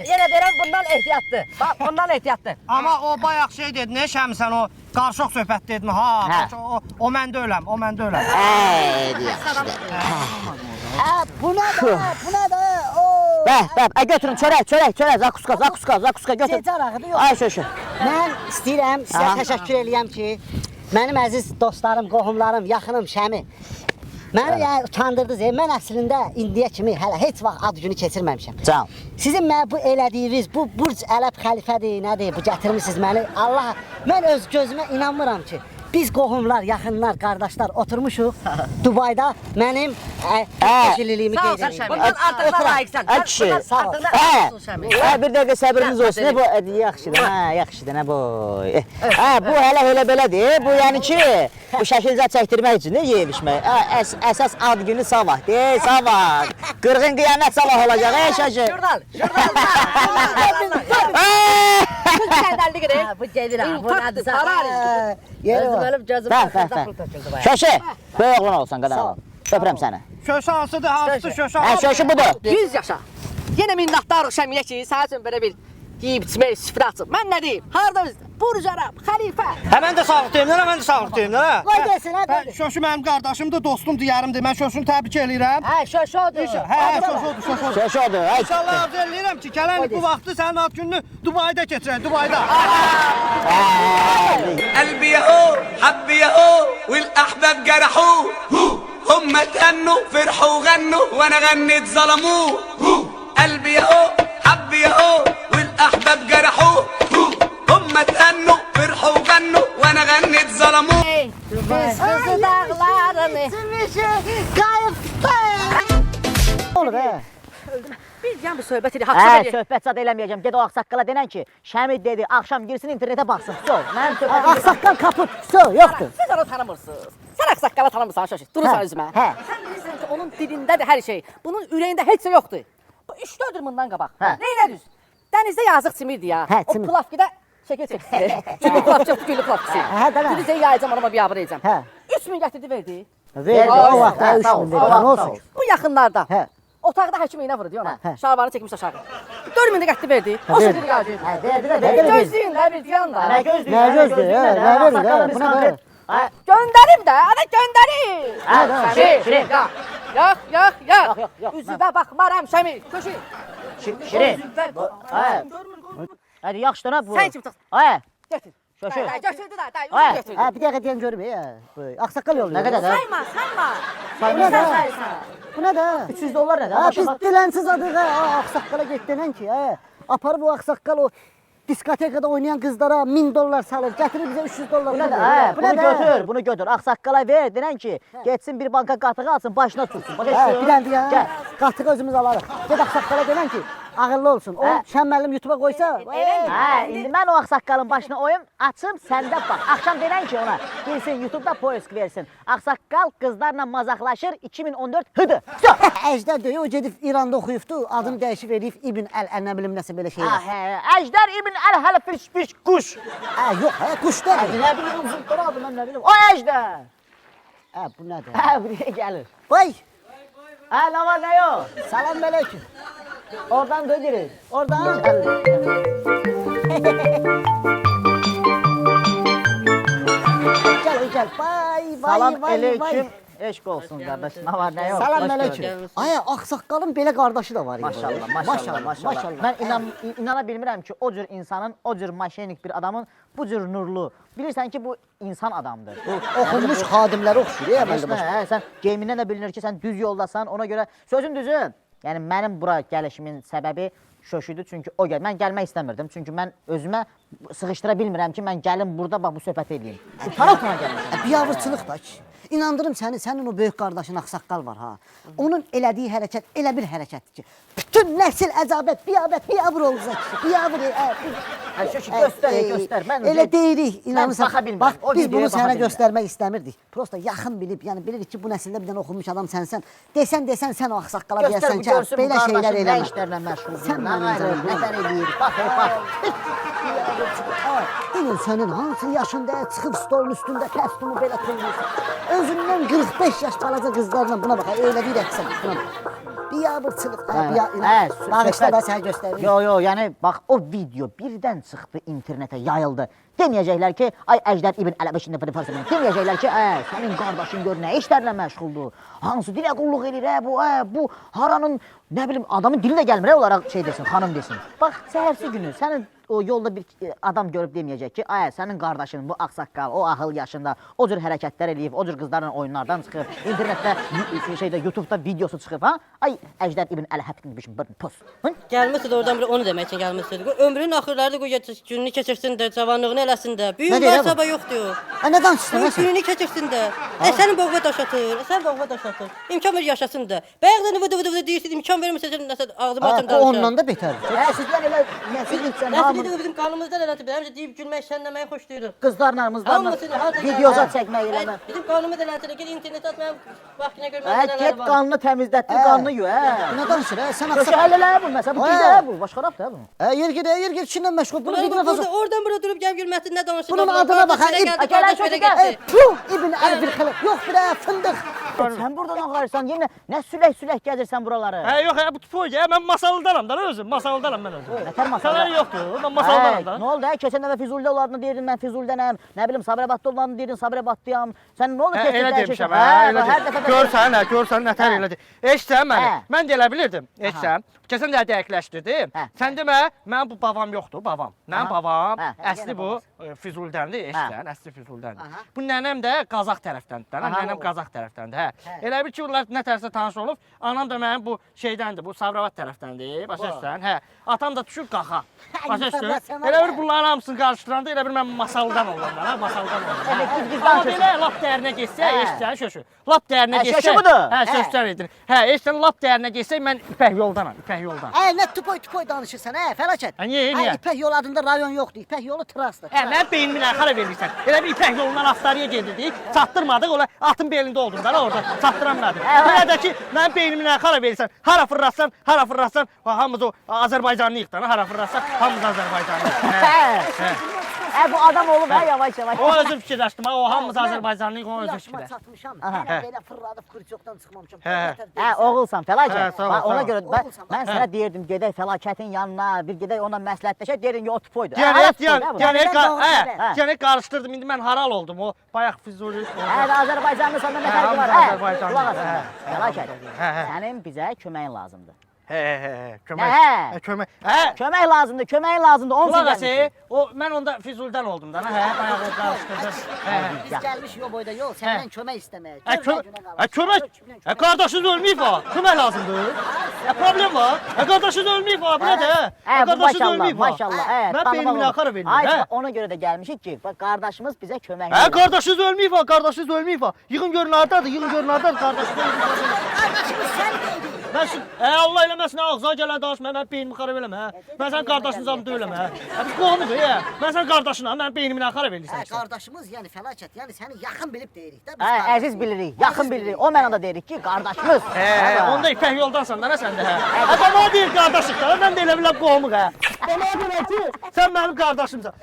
S4: yenə deyirəm bundan ehtiyatlı. Bax bundan ehtiyatlı.
S7: Amma o bayaq şey dedin, ne Şəmi sən o qarşıq söhbət dedin, ha, o məndə öləm, o məndə öləm.
S1: Bu ne de?
S3: Götürün çörək, zakuska götür.
S1: Gecə arağıdır yox.
S3: Ay şöşü.
S1: Mən istəyirəm, sizə təşəkkür eləyəm ki, mənim əziz dostlarım, qohumlarım, yaxınım Şəmi. Məni yəni utandırdınız. Mən əslində indiyə kimi hələ heç vaxt ad günü keçirməmişəm.
S3: Can.
S1: Sizin mənə bu elədiyiniz, bu Burc Ələb xəlifədir, nədir, bu gətirmisiniz məni. Allah, mən öz gözümə inanmıram ki, biz qohumlar, yaxınlar, qardaşlar oturmuşuq Dubayda mənim təşkilliliyimi qeyd edirəm.
S4: Bundan artıqla layiqsən.
S3: Kişi. Bir dəqiqə səbriniz olsun. Bu yaxşıdır, yaxşıdır, nə bu. Bu hələ belədir. Bu yəni ki, bu şəkilcə çəkdirmək üçün yeyib içmək. Əsas ad günü sabah. Sabah. Qırğın qiyamət sabah olacaq, şəkil.
S4: Bu sədəlli girir. Bu gedirəm. Bu nədir? Gözüm ölüb gözüm ölüb.
S3: Şöşü, böyük oğlan olsan qədər alalım. Öpürəm səni.
S7: Şöşü hansıdır, hansıdır şöşü?
S3: Şöşü budur.
S4: 100 yaşa. Yenə minnətdarıq Şəmiyə ki, sənin üçün belə bir yeyib içmək süfrə açıb. Mən nə deyim? Harda biz? Burc Ərəb, xəlifə.
S7: Mən də sağlıq deyim, mən də sağlıq deyim.
S1: Qoy desin, hə.
S7: Şöşü mənim qardaşımdır, dostumdur, yarımdır. Mən şöşünü təbrik eləyirəm.
S4: Şöşü odur.
S3: Şöşü odur.
S7: İnşallah arzu eləyirəm ki, gələn bu vaxtı sənin ad gününü Dubayda keçirək, Dubayda.
S9: قلبي يهو حب يهو والاحباب جرحوه هم تهنوا فرحوا وغنوا وانا غنيت ظلموه قلبي يهو حب يهو والاحباب جرحوه هم تهنوا فرحوا وغنوا وانا غنيت ظلموه
S4: Biz kızı dağlarını.
S1: Olur ha.
S4: Bir yan bir söhbət edir, haqq verir.
S3: Söhbət zad eləməyəcəm. Ged o ağsaqqala denən ki, Şəmi dedi, axşam girsin internetə baxsın. Mənim söhbətim.
S1: Ağsaqqal kaput, yoxdur.
S4: Siz onu tanımırsınız. Sən ağsaqqala tanımırsan şaşı. Durursan üzümə. Sən bilirsən ki, onun dilindədir hər şey. Bunun ürəyində heç şey yoxdur. Bu 3-4 il bundan qabaq. Neynədir? Dənizdə yazıq çimirdi ya. O plavkidə şəkil çəkir. Çünki plavki yoxdur, güllü plavkisi. Dilizə yayacam, ona bir yabır edəcəm. 3000 gətirdi, verdi.
S1: Verdi, o vaxt 3000 verdi. Nə olsun?
S4: Bu yaxınlarda. Otaqda həkim iynə vurdu ona. Şalvarını çəkmiş aşağı. 4000 də gətirdi, verdi. O şəkil gəldi. Gözləyin də bir yanda.
S3: Nə gözləyir? Nə verir? Buna da.
S4: Göndərim də, ana göndərim. Şirin. Yox. Üzübə baxmaram Şəmi. Köşü.
S3: Şirin. Hadi yaxşıdır ha bu.
S4: Sən kim çıxsın? Götür.
S3: Şöşü.
S4: Götürdü də, götür.
S1: Bir dəqiqə deyəm görüm ya. Ağsaqqal yolluyor.
S3: Nə qədər da?
S4: Sayma.
S1: Bu nə də?
S3: $300 nədir?
S1: Biz dilənsiz adıq ağsaqqala get denən ki, aparıb o ağsaqqal o diskotekada oynayan qızlara $1000 salır, gətirir bizə $300.
S3: Bunu götür. Ağsaqqala ver, denən ki, getsin bir banka qatığı alsın, başına tutsun.
S1: Biləndi ya, qatığı özümüz alarıq. Get ağsaqqala denən ki, ağıllı olsun. O Şəm müəllim YouTube'a qoysa...
S3: İndi mən o ağsaqqalın başına oyum, açım, səndə bax. Axşam denən ki ona, girsin YouTube'da poisk versin. Ağsaqqal qızlarla mazaqlaşır, 2014 hıdı.
S1: Əjdər deyil, o gedib İranda oxuyubdu, adını dəyişib eləyib İbn Əl-Ən, nə bilim nəsə belə şey.
S3: Əjdər İbn Əl-Hələfiş quş.
S1: Yox, quş deyil.
S3: Nə bilim, uzundur adı, mən nə bilim. O Əjdər.
S1: Bu nədir?
S3: Buraya gəlir.
S1: Vay!
S3: Nə var, nə yox?
S1: Salam aleyküm.
S3: Oradan dönürüz.
S1: Oradan. Gəl, gəl. Vay, vay,
S3: Salam
S1: vay,
S3: aleyküm.
S1: vay.
S3: Eşq olsun qardaş. Nə var, nə yox?
S1: Salam
S3: Xoş
S1: aleyküm.
S3: gördük.
S1: Ay, ağsaqqalın belə qardaşı da var.
S3: Maşallah. Mən inana bilmirəm ki, o cür insanın, o cür maşinik bir adamın bu cür nurlu. Bilirsən ki, bu insan adamdır.
S1: Oxunmuş xadimlərə oxşur.
S3: Sən geyimindən də bilinir ki, sən düz yoldasan. Ona görə sözün düzü. Yəni mənim bura gəlişimin səbəbi şöşüdür. Çünki o gəl. Mən gəlmək istəmirdim. Çünki mən özümə sıxışdıra bilmirəm ki, mən gəlim burada bax bu söhbət edeyim. Utana gəlmişəm.
S1: Biyavırçılıq da ki. İnandırım səni, sənin o böyük qardaşın ağsaqqal var ha. Onun elədiyi hərəkət elə bir hərəkətdir ki, bütün nəsil əzabət, biyavır olacaq ki, biyavır.
S3: Göstər.
S1: Elə deyirik, inanırsan.
S3: baxa bilmirəm.
S1: Bax,
S3: O
S1: biz bunu
S3: videoya baxa
S1: sənə
S3: bilmirəm.
S1: göstərmək istəmirdik. Prosta yaxın bilib, yəni bilirik ki, bu nəsildə bir dənə oxunmuş adam sənsən. Desən sən o ağsaqqala deyəsən ki, belə şeylər
S3: Nə
S1: eləmə.
S3: işlərlə məşğuldur,
S1: Sən
S3: nə
S1: mənim canım,
S3: nətər eləyir, bax.
S1: Deyin sənin hansı yaşında çıxıb stolun üstündə kostumu belə tulmursan. Özündən 45 yaş balaca qızlarla buna bax, elə deyirək sən. Biyabırçılıq. Bağışla da sənə göstərim.
S3: Yo, yəni bax o video birdən çıxdı internetə, yayıldı. Deməyəcəklər ki, ay Əjdər İbn Ələbəşində fərsəfə. Deməyəcəklər ki, sənin qardaşın gör nə işlərlə məşğuldur. Hansı dilə qulluq eləyir, bu haranın nə bilim adamın dili də gəlmir olaraq şey desin, xanım desin. Bax, səhərsi günü sənin o yolda bir adam görüb deməyəcək ki, ay sənin qardaşın bu ağsaqqal, o ahıl yaşında o cür hərəkətlər eləyib, o cür qızlarla oyunlardan çıxıb, internetdə, YouTube'da videosu çıxıb, ha? Ay Əjdər İbn Ələbəşində bir post.
S11: Gəlməsə də oradan bir onu demək üçün gəlməsə də. Ömrünün axırlarında gününü keçirsin də, cavanlığını eləsin də. Büyük var sabah yoxdur.
S1: Nə danışırsan?
S11: Gününü keçirsin də. Sənin boğma daş atır, İmkan ver yaşasın da. Bayaqdan vıdı deyirsən, imkan vermirsən nəsə ağzıma açım danışır.
S1: Ondan da betərdir.
S3: Sizdən elə nəsil etsən,
S11: Nəsli də bizim qanımızdan elədir. Həmişə deyib gülmək, şənləməyi xoşlayırıq.
S3: qızlarla, videoza çəkmək eləmə.
S11: Bizim qanımız elədir. Ged internetə at, mənim vaxtına görmək nələr
S3: Get
S11: var.
S3: qanını təmizlətdir, qanını yu,
S1: Nə danışır, sən
S3: Köşə
S1: ağsaqqal.
S3: həllələr bu, məsələn, bu bir bu, başqaraq da bu.
S1: Yer ged, işinlə məşğul. Bunu bir nəfəs.
S11: Oradan bura durub gəl gülməkdir, nə danışır.
S1: Bunun adına bax, İbn Əlbirxələ. Yox, bir fındıq.
S3: Sən buradan ağarırsan, yenə nə sülək gəzirsən buraları.
S5: Yox, bu tupoy ya, mən masaldaram da özüm, masaldaram mən özüm.
S3: Nətər masalda?
S5: Sənər yoxdur, mən masaldaram da.
S3: Nə oldu? Keçən dəfə Füzulidə olarını deyirdin, mən Füzulidənəm. Nə bilim, Sabirabadda olanını deyirdin, Sabirabadlıyam. Sən nə oldu keçən
S5: Elə
S3: dəfə?
S5: demişəm,
S3: Hər dəfə
S5: görsən nətər elədi. Eşsən məni, mən də elə bilirdim, eşsən. Keçən də dəqiqləşdirdim. Sən demə, mənim bu bavam yoxdur, bavam. Mənim bavam, əsli bu Füzulidəndir, eşsən, əsli Füzulidəndir. Bu nənəm də Qazaq tərəfdəndir, nənəm Qazaq tərəfdəndir. Elə bil ki, onlar nətərsə tanış olub, anam da mənim bu şeydəndir, bu Sabirabad tərəfdəndir, başa düşsən, atam da düşür Qaxa, başa düşsən. Elə bir bunların hamısını qarışdıranda, elə bir mən masaldan olanlar, masaldan olanlar. Amma belə lap dərinə geçsək, eşsən, şöşü. Lap dərinə geçsək.
S3: Şöşü budur.
S5: Şöşsən edin. Eşsən, lap dərinə geçsək, mən İpək yoldanam, İpək yoldan.
S1: Nə tupoy danışırsan, fəlakət.
S5: Niyə?
S1: İpək yol adında rayon yoxdur, İpək yolu trasdır.
S5: Mən beynimin əxara verirsən. Elə bir İpək yolundan Astariya gedirdik, çatdırmadıq, ola atın belində oldum da orada, çatdıramladım. Belə də ki, mənim beynimin əxara verirsən, hara fırlatsan, hamımız o Azərbaycanlıyıq da, hara fırlatsan, hamımız Azərbaycanlıyıq.
S3: Bu adam olub, yavaş-yavaş.
S5: O özür fikirləşdim, o hamımız Azərbaycanlıyıq, o özür
S1: Yaşıma
S5: fikirləşdim.
S1: çatmışam, belə fırladıb kurçokdan çıxmamışam.
S3: Oğulsan, fəlakət.
S5: Sağ ol,
S3: Ona
S5: sağ ol.
S3: görə mən sənə deyirdim, gedək fəlakətin yanına, bir gedək ona məsləhətləşək, deyirdim ki, o tupoydu.
S5: Yəni qarışdırdım, indi mən haral oldum, o bayaq Füzuli.
S3: Azərbaycanlı səndə nə fərqi var?
S5: Azərbaycanlı.
S3: Fəlakət. Sənin bizə köməyin lazımdır.
S5: Kömək.
S3: Kömək lazımdır.
S5: Mən onda Füzulidən oldum da, bayaq o qarışdırdım.
S1: Biz gəlmiş yol boyda yol, səndən kömək istəməyə.
S5: Kömək? Qardaşınız ölməyib var, kömək lazımdır. Problem var. Qardaşınız ölməyib var, bu nədir? Qardaşınız ölməyib var.
S3: Maşallah.
S5: Mən beynimin axara verirəm.
S3: Ona görə də gəlmişik ki, qardaşımız bizə kömək
S5: Qardaşınız ölməyib var, Yığın görün hardadır, qardaşınız ölməyib var.
S1: Qardaşımız sən deyil.
S5: Allah eləməsin, ağzına gələn danışma, mən beynimi xarab eləmə. Mən sənin qardaşınız adını deyiləm. Biz qohumuq, mən sənin qardaşına, mən beynimin xarab eləyirsən.
S1: Qardaşımız, yəni fəlakət, yəni səni yaxın bilib deyirik də.
S3: Əziz bilirik, yaxın bilirik. O mənada deyirik ki, qardaşımız.
S5: Onda İpək yoldansan da, nə sən də? Bana deyir qardaşıq da, mən də elə biləm qohumuq. Bana deyir ki, sən mənim qardaşımsan.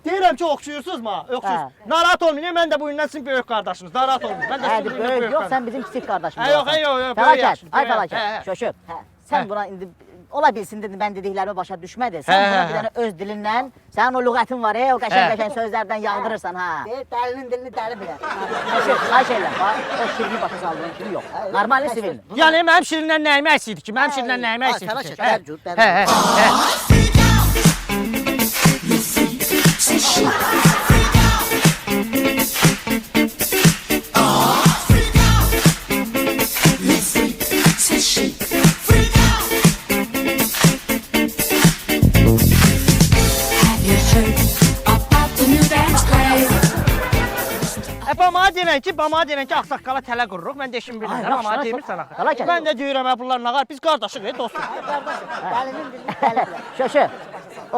S5: Deyirəm ki, oxşuyursunuz ma, oxşuyursunuz. Narahat olmayın, mən də bu gündən sizin böyük qardaşınız, narahat olmayın. Mən də sizin bu gündən böyük
S3: Yox, sən bizim kiçik qardaşımız.
S5: Yox,
S3: Fəlakət, ay fəlakət. Şöşüb, sən buna indi ola bilsin dedim mən dediklərimi başa düşmədi. Sən
S5: Hə,
S3: buna
S5: hə,
S3: bir dənə öz dilindən, sənin o lüğətin var, o qəşəng sözlərdən yağdırırsan ha.
S1: Deyir, dəlinin dilini dəli bilər.
S3: Xahiş edirəm, bax, o şirini başa saldığın kimi yox. Normalni sivil.
S5: Yəni mənim şirindən nəyimə əksiydi ki? Mənim şirindən nəyimə əksiydi
S1: Təlaş
S5: ki?
S1: et, bərcud, bərcud.
S5: Bana denən ki, ağsaqqala tələ qururuq. Mən də işim bilmirəm. Amma demirsən axı.
S3: Fəlakət.
S5: Mən də deyirəm, bunlar nə var? Biz qardaşıq, dostuz.
S1: Dəlinin dilini dəli bilər.
S3: Şöşü,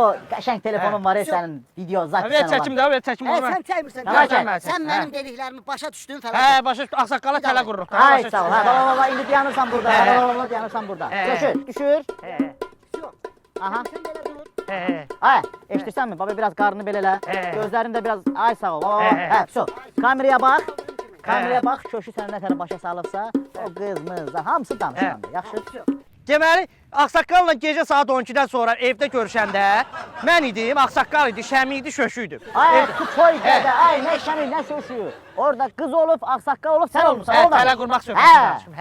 S3: o qəşəng telefonun var sənin, video zapis
S5: Ver çəkim də, ver çəkim.
S1: Sən çəkmirsən.
S3: Fəlakət.
S1: Sən mənim dediklərimi başa düşdün
S5: Hə,
S1: fəlakət.
S5: başa ağsaqqala tələ qururuq.
S3: Ay sağ ol, baba, indi dayanırsan burada, baba, dayanırsan burada. Şöşü, düşür. Aha. Ay, eşitirsən mi? Baba biraz qarnını belə elə. Gözlərində biraz, ay sağ ol, baba. Hə, so. Kameraya bax. Kameraya bax, Şöşü sənin nə tərə başa salıbsa, o qızmız, hamısı danışandır. Yaxşı?
S5: Deməli, ağsaqqalla gecə saat 12-dən sonra evdə görüşəndə mən idim, ağsaqqal idi, Şəmi idi, Şöşü idi.
S3: Ay, toy gədə, ay, nə Şəmi, nə Şöşü. Orada qız olub, ağsaqqal olub, sən olmuşsan.
S5: Hə, tələ qurmaq söhbətini danışım.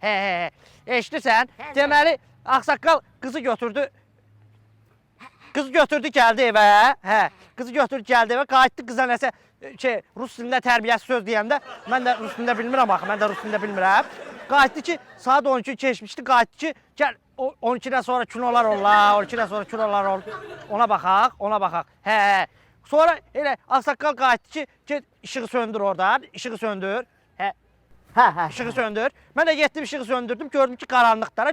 S5: Hə. Eşidirsən? Deməli, ağsaqqal qızı götürdü. Qızı götürdü, gəldi evə. Hə, qızı götürdü, gəldi evə. Qayıtdı qıza nəsə rus dilində tərbiyəsi söz deyəndə, mən də rus dilində bilmirəm axı, mən də rus dilində bilmirəm. Qayıtdı ki, saat 12 keçmişdi, qayıtdı ki, gəl 12-dən sonra kinolar olar, 12-dən sonra kinolar olur. Ona baxaq. Hə. Sonra elə ağsaqqal qayıtdı ki, get işığı söndür oradan, işığı söndür.
S3: Hə.
S5: İşığı söndür. Mən də getdim, işığı söndürdüm, gördüm ki, qaranlıqdara,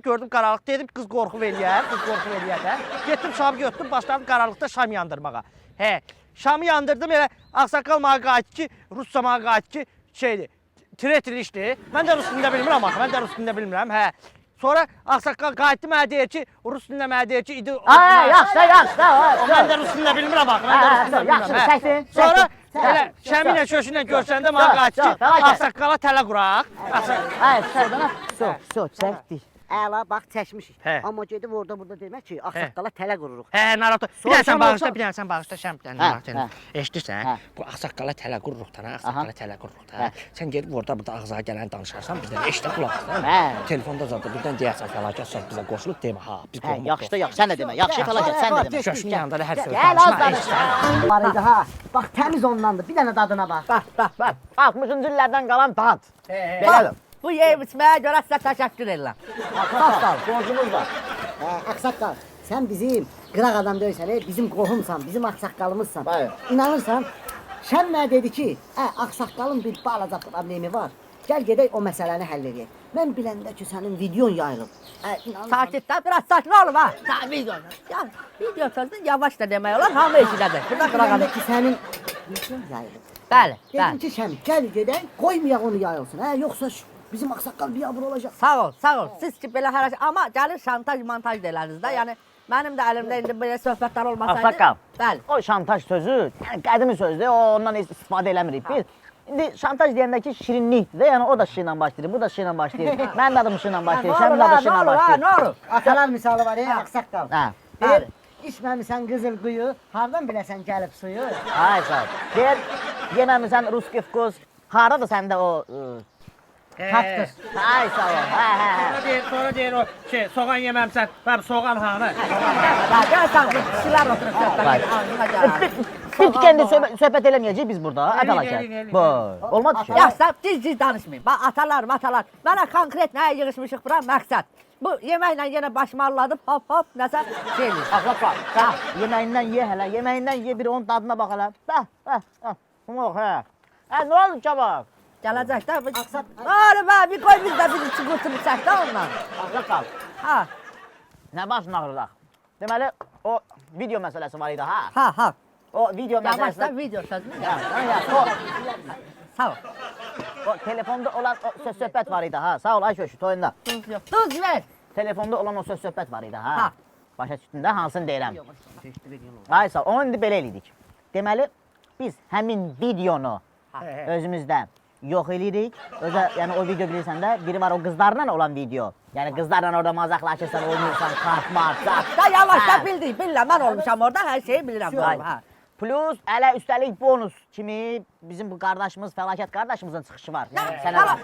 S5: dedim qız qorxu eləyər, də. Getdim, şamı götürdüm, başladım qaranlıqda şam yandırmağa. Hə, şamı yandırdım, elə ağsaqqal mənə qayıtdı ki, rusca mənə qayıtdı ki, şeydir, tretilişdir. Mən də rus dilində bilmirəm axı, hə. Sonra ağsaqqal qayıtdı mənə deyir ki, rus dilində mənə deyir ki, idi...
S3: Ay, yaxşı.
S5: Mən də rus dilində bilmirəm axı,
S3: Yaxşı, çəkdin.
S5: Sonra elə Şəmi ilə Şöşü ilə görsəndə mənə qayıtdı ki, ağsaqqala tələ quraq.
S3: Ay, sədana. So, çəkdik.
S1: Əla, bax, çəkmişik.
S5: Hə.
S1: Amma gedib orada burada demək ki, ağsaqqala tələ qururuq.
S5: Hə, narahat. Bir dənə sən bağışla, Şəm, bir dənə narahat elə. Eşidirsən? Bu ağsaqqala tələ qururuq da, Sən gedib orada burada ağzağa gələni danışarsan, bir dənə eşidə qulaq asın. Telefonda zaten birdən deyərsən fəlakət söz bizə qoşulub demə, ha. Biz qoymuq.
S3: Yaxşı, sən də demə. Yaxşı, fəlakət, sən də demə.
S5: Şöşünün yanında da hər söz
S3: Gəl, az
S5: danışma.
S1: Var idi, ha. Bax, təmiz ondandır. Bir dənə dadına bax.
S4: Bax.
S3: 60-cı illərdən qalan dad.
S4: Bax, bu yeyib içməyə görə sizə təşəkkür edirəm.
S3: Borcumuz var.
S1: Ağsaqqal, sən bizim qıraq adam deyilsən, bizim qohumsan, bizim ağsaqqalımızsan.
S3: Bəli.
S1: İnanırsan, Şəm mənə dedi ki, ağsaqqalın bir balaca problemi var. Gəl gedək o məsələni həll edək. Mən biləndə ki, sənin videon yayılıb.
S4: Sakitdə, biraz sakin olun ha. Video sözünü yavaş da demək olar, hamı eşidədir. Burada qıraq
S1: Biləndə
S4: adam.
S1: ki, sənin videon yayılıb.
S4: Bəli.
S1: Dedim ki, Şəm, gəl gedək, qoymayaq onu yayılsın. Yoxsa bizim ağsaqqal biabır olacaq.
S4: Sağ ol. Siz ki belə hərəş, amma gəlir şantaj, montaj deyiləniz də. Yəni mənim də əlimdə indi belə söhbətlər olmasaydı.
S3: Ağsaqqal.
S4: Bəli.
S3: O şantaj sözü, yəni qədimi sözdür, ondan istifadə eləmirik biz. İndi şantaj deyəndəki şirinlikdir də, yəni o da şi ilə başlayır, bu da şi ilə başlayır. Mənim adım şi ilə başlayır, Şəmin adı şi ilə başlayır.
S4: Nə olur?
S1: Atalar misalı var, ağsaqqal.
S3: Deyir,
S1: İçməmisən qızıl quyu, hardan biləsən gəlib suyu?
S3: ay sağ ol. Deyir, yeməmisən ruski vkus, harada səndə o...
S1: Kaktus.
S3: Ay sağ ol,
S5: Sonra deyir o soğan yeməmsən, bəli soğan hanı?
S4: Gəl sən, kişilər oturub söhbət.
S3: Biz kendi söhbət eləməyəcəyik biz burada, ətalakət. Olmadı ki.
S4: Yaxşı, giz danışmayın. Bax, atalar. Mənə konkret nəyə yığışmışıq bura, məqsəd. Bu yeməklə yenə başımı alladım, hop, nəsə şey eləyir.
S3: Ağlaq, yeməyindən ye hələ, yeməyindən ye, bir onun dadına bax hələ. Nə oldu çabuk?
S4: Gələcək də. Nə olur bə, bir qoy biz də bir içi qurtunu çək də ondan.
S3: Ağlaq.
S4: Ha.
S3: Nə başını ağrıdaq? Deməli, o video məsələsi var idi, ha?
S4: Ha.
S3: O video
S4: Yavaş da
S3: məsələsi...
S4: video sözünü.
S3: Sağ ol. O telefonda olan o söz-söhbət var idi, ha? Sağ ol, Ayşöşü, toyunda.
S4: Duz ver.
S3: Telefonda olan o söz-söhbət var idi, ha?
S4: Ha.
S3: Başa düşdün də, hansını deyirəm? Ay sağ ol, onu indi belə elədik. Deməli, biz həmin videonu özümüzdə yox eləyirik. Yəni o video bilirsən də, biri var o qızlarla olan video. Yəni qızlarla orada mazaqlaşırsan, oynayırsan, kart, mart, zat.
S4: Da yavaş da
S3: Hə.
S4: bildik, bilirəm. Mən olmuşam orada, hər şeyi bilirəm. Doğru, hə.
S3: Plus hələ üstəlik bonus kimi bizim bu qardaşımız, fəlakət qardaşımızın çıxışı var. Sənə
S4: Hala,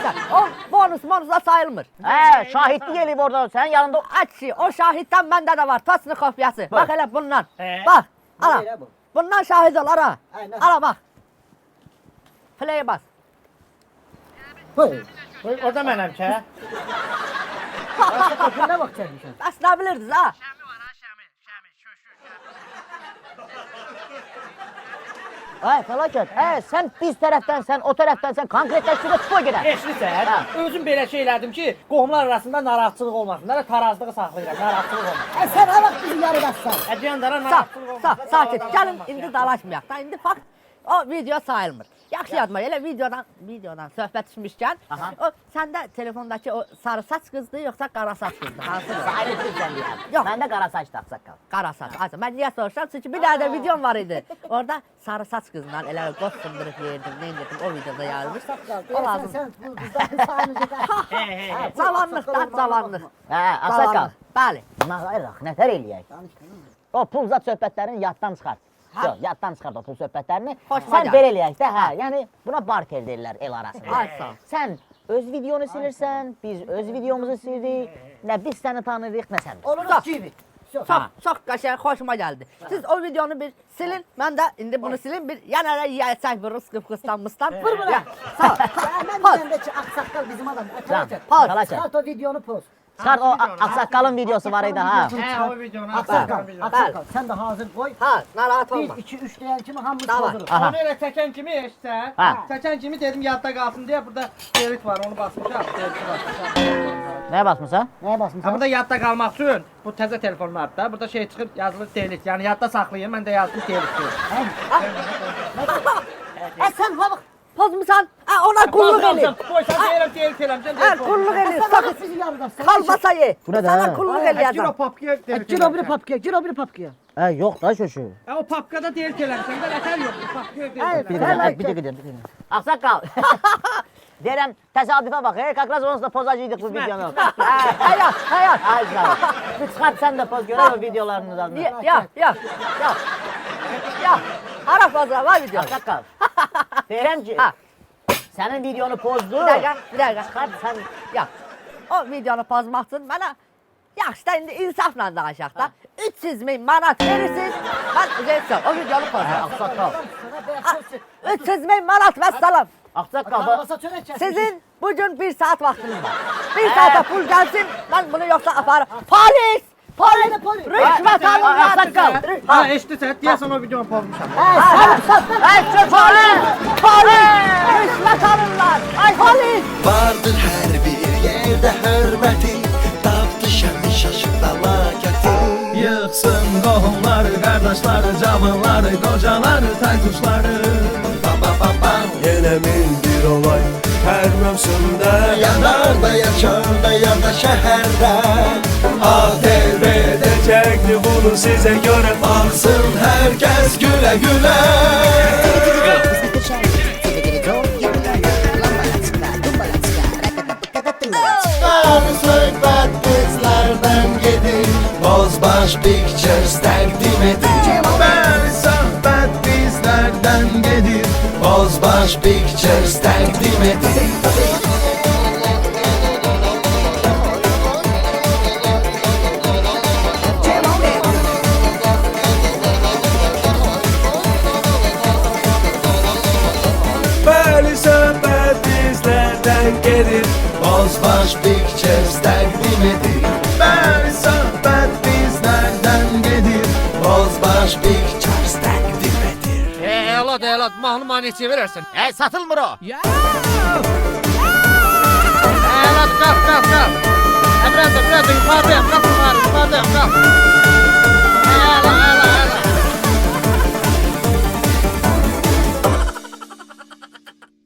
S4: sən. O bonusla sayılmır.
S3: Hə, şahidlik eləyib orada, sənin yanında.
S4: Açı, o şahiddən məndə də var. Tosni kopyası. Bax elə bundan. Bax, ala. Bundan şahid ol, ara. Ara bax. Play bas.
S7: O da mənəm ki.
S1: Nə vaxt çəkmişsən?
S4: Bəs nə bilirdiniz, ha?
S3: Ay fəlakət, sən biz tərəfdənsən, o tərəfdənsən, konkretləşdirə tupoy gedər.
S7: Eşlisən, özüm belə şey elədim ki, qohumlar arasında narahatçılıq olmasın. Nələ tarazlığı saxlayıram, narahatçılıq olmasın.
S1: Sən nə vaxt bizi yarıdaşsan?
S7: Ciyandara narahatçılıq olmasın.
S4: Sakit. Gəlin indi dalaşmayaq da. İndi fakt o video sayılmır. Yaxşı yadıma elə videodan söhbət düşmüşkən, o səndə telefondakı o sarı saç qızdı yoxsa qara saç qızdı? Hansıdır?
S3: Ayrıca deyəm.
S4: Yox.
S3: Məndə qara saçdı ağsaqqal.
S4: Qara saç. Aysa mən niyə soruşuram? Çünki bir dənə də videom var idi. Orada sarı saç qızından elə qoz sındırıb yerdim, nə edirdim o videoda yazmış. O lazım.
S1: Sən bu qızların sayını
S4: Cavanlıqdan cavanlıq.
S3: Hə, ağsaqqal.
S4: Bəli.
S3: Nağayıraq, nətər eləyək? O pul zat söhbətlərini yaddan çıxart. Yox, yaddan çıxart o pul söhbətlərini.
S4: Xoşuma
S3: Sən
S4: gəlir.
S3: belə eləyək də, hə, yəni buna barter deyirlər el arasında.
S4: Ay sağ ol.
S3: Sən öz videonu silirsən, biz öz videomuzu sildik. Nə biz səni tanırıq, nə sən.
S1: Olur kimi.
S4: Çox qəşəng, xoşuma gəldi. Siz o videonu bir silin, mən də indi bunu silin, bir yana da yiyəcək bir rıskıb qıslanmışdan.
S1: Vur bura.
S4: Sağ ol.
S1: Mən deyəndə ki, ağsaqqal bizim adam.
S3: Fəlakət.
S1: Çıxart o videonu poz.
S3: Çıxart o ağsaqqalın videosu var idi, ha.
S7: Hə, o videonu.
S1: Ağsaqqal. Sən də hazır qoy.
S4: Ha, narahat
S1: 1,
S4: olma.
S1: 2, 3 deyən kimi hamımız
S4: Tamam.
S1: pozuruq.
S7: Onu elə çəkən kimi eşitsən.
S3: Hə.
S7: Çəkən kimi dedim yadda qalsın deyə burada delit var, onu basmışam.
S3: Nəyə basmısan?
S1: Nəyə
S7: Ha,
S1: basmısan?
S7: burada yadda qalmaq üçün bu təzə telefonlarda burada şey çıxır, yazılır delit. Yəni yadda saxlayın, mən də yazdım delit.
S1: Sən ha bax.
S4: Pozmusan, ona qulluq eləyir.
S7: Qoysan deyirəm delit eləmişəm.
S4: Hə, qulluq eləyir.
S1: Sən
S4: Sakın
S1: vaxt bizi yarıdaşsan.
S4: kalmasa ye.
S3: Bu nə də?
S4: Sana qulluq
S7: Giro
S4: eləyəcəm.
S7: papkaya delit.
S1: Gir o biri papkaya, gir o biri papkaya.
S3: Hə, yox da şoşu.
S7: O papkada delit eləmişəm də nətər yoxdur, papkaya delit.
S3: Bir dəqiqə. Ağsaqqal. Deyirəm, təsadüfə bax, Kakraz onsuz da pozacaqdıq bu videonu.
S4: Həyat.
S3: Ay sağ ol. Bir çıxart sən də poz görək o videolarınız adını.
S4: Ya. Hara fazla var video.
S3: Ağsaqqal. Deyirəm ki, sənin videonu pozdu.
S4: Bir dəqiqə.
S3: Çıxart sən.
S4: Ya. O videonu pozmaq üçün mənə yaxşı da indi insafla danışaq da. 300 min manat verirsiniz. Mən üzəyəcəm. O videonu pozaq.
S3: Ağsaqqal.
S4: 300 min manat və salam.
S3: Ağsaqqal.
S4: Sizin bugün 1 saat vaxtınız var. 1 saata pul gəlsin, mən bunu yoxsa aparım. Polis! Rüşvət alırlar!
S3: Ağsaqqal.
S7: Ha, eşitsən, deyəsən o videonu pozmuşam.
S4: Polis! Rüşvət alırlar! Polis!
S10: Vardır hər bir yerdə hörməti, tapdı şəmi şaşıb fəlakəti. Yıxsın qohumları, qardaşları, cavanları, qocaları, taytuşları. Yenə mindir olay hər mövsümdə, yanar da yaşar da ya da şəhərdə. ATV edəcəkdir bunu sizə görə, baxsın hər kəs gülə gülə. Sarı söhbət qızlardan gedir, Bozbaş Pictures təqdim edir. Bəli, söhbət bizlərdən gedir, Bozbaş Pictures təqdim edir. Bəli, söhbət bizlərdən gedir, Bozbaş Pictures təqdim edir. Bəli, söhbət bizlərdən gedir, Bozbaş Pictures təqdim edir.
S7: Elad, mahnı neçə verərsən?
S3: Satılmır o.
S7: Elad, qalx.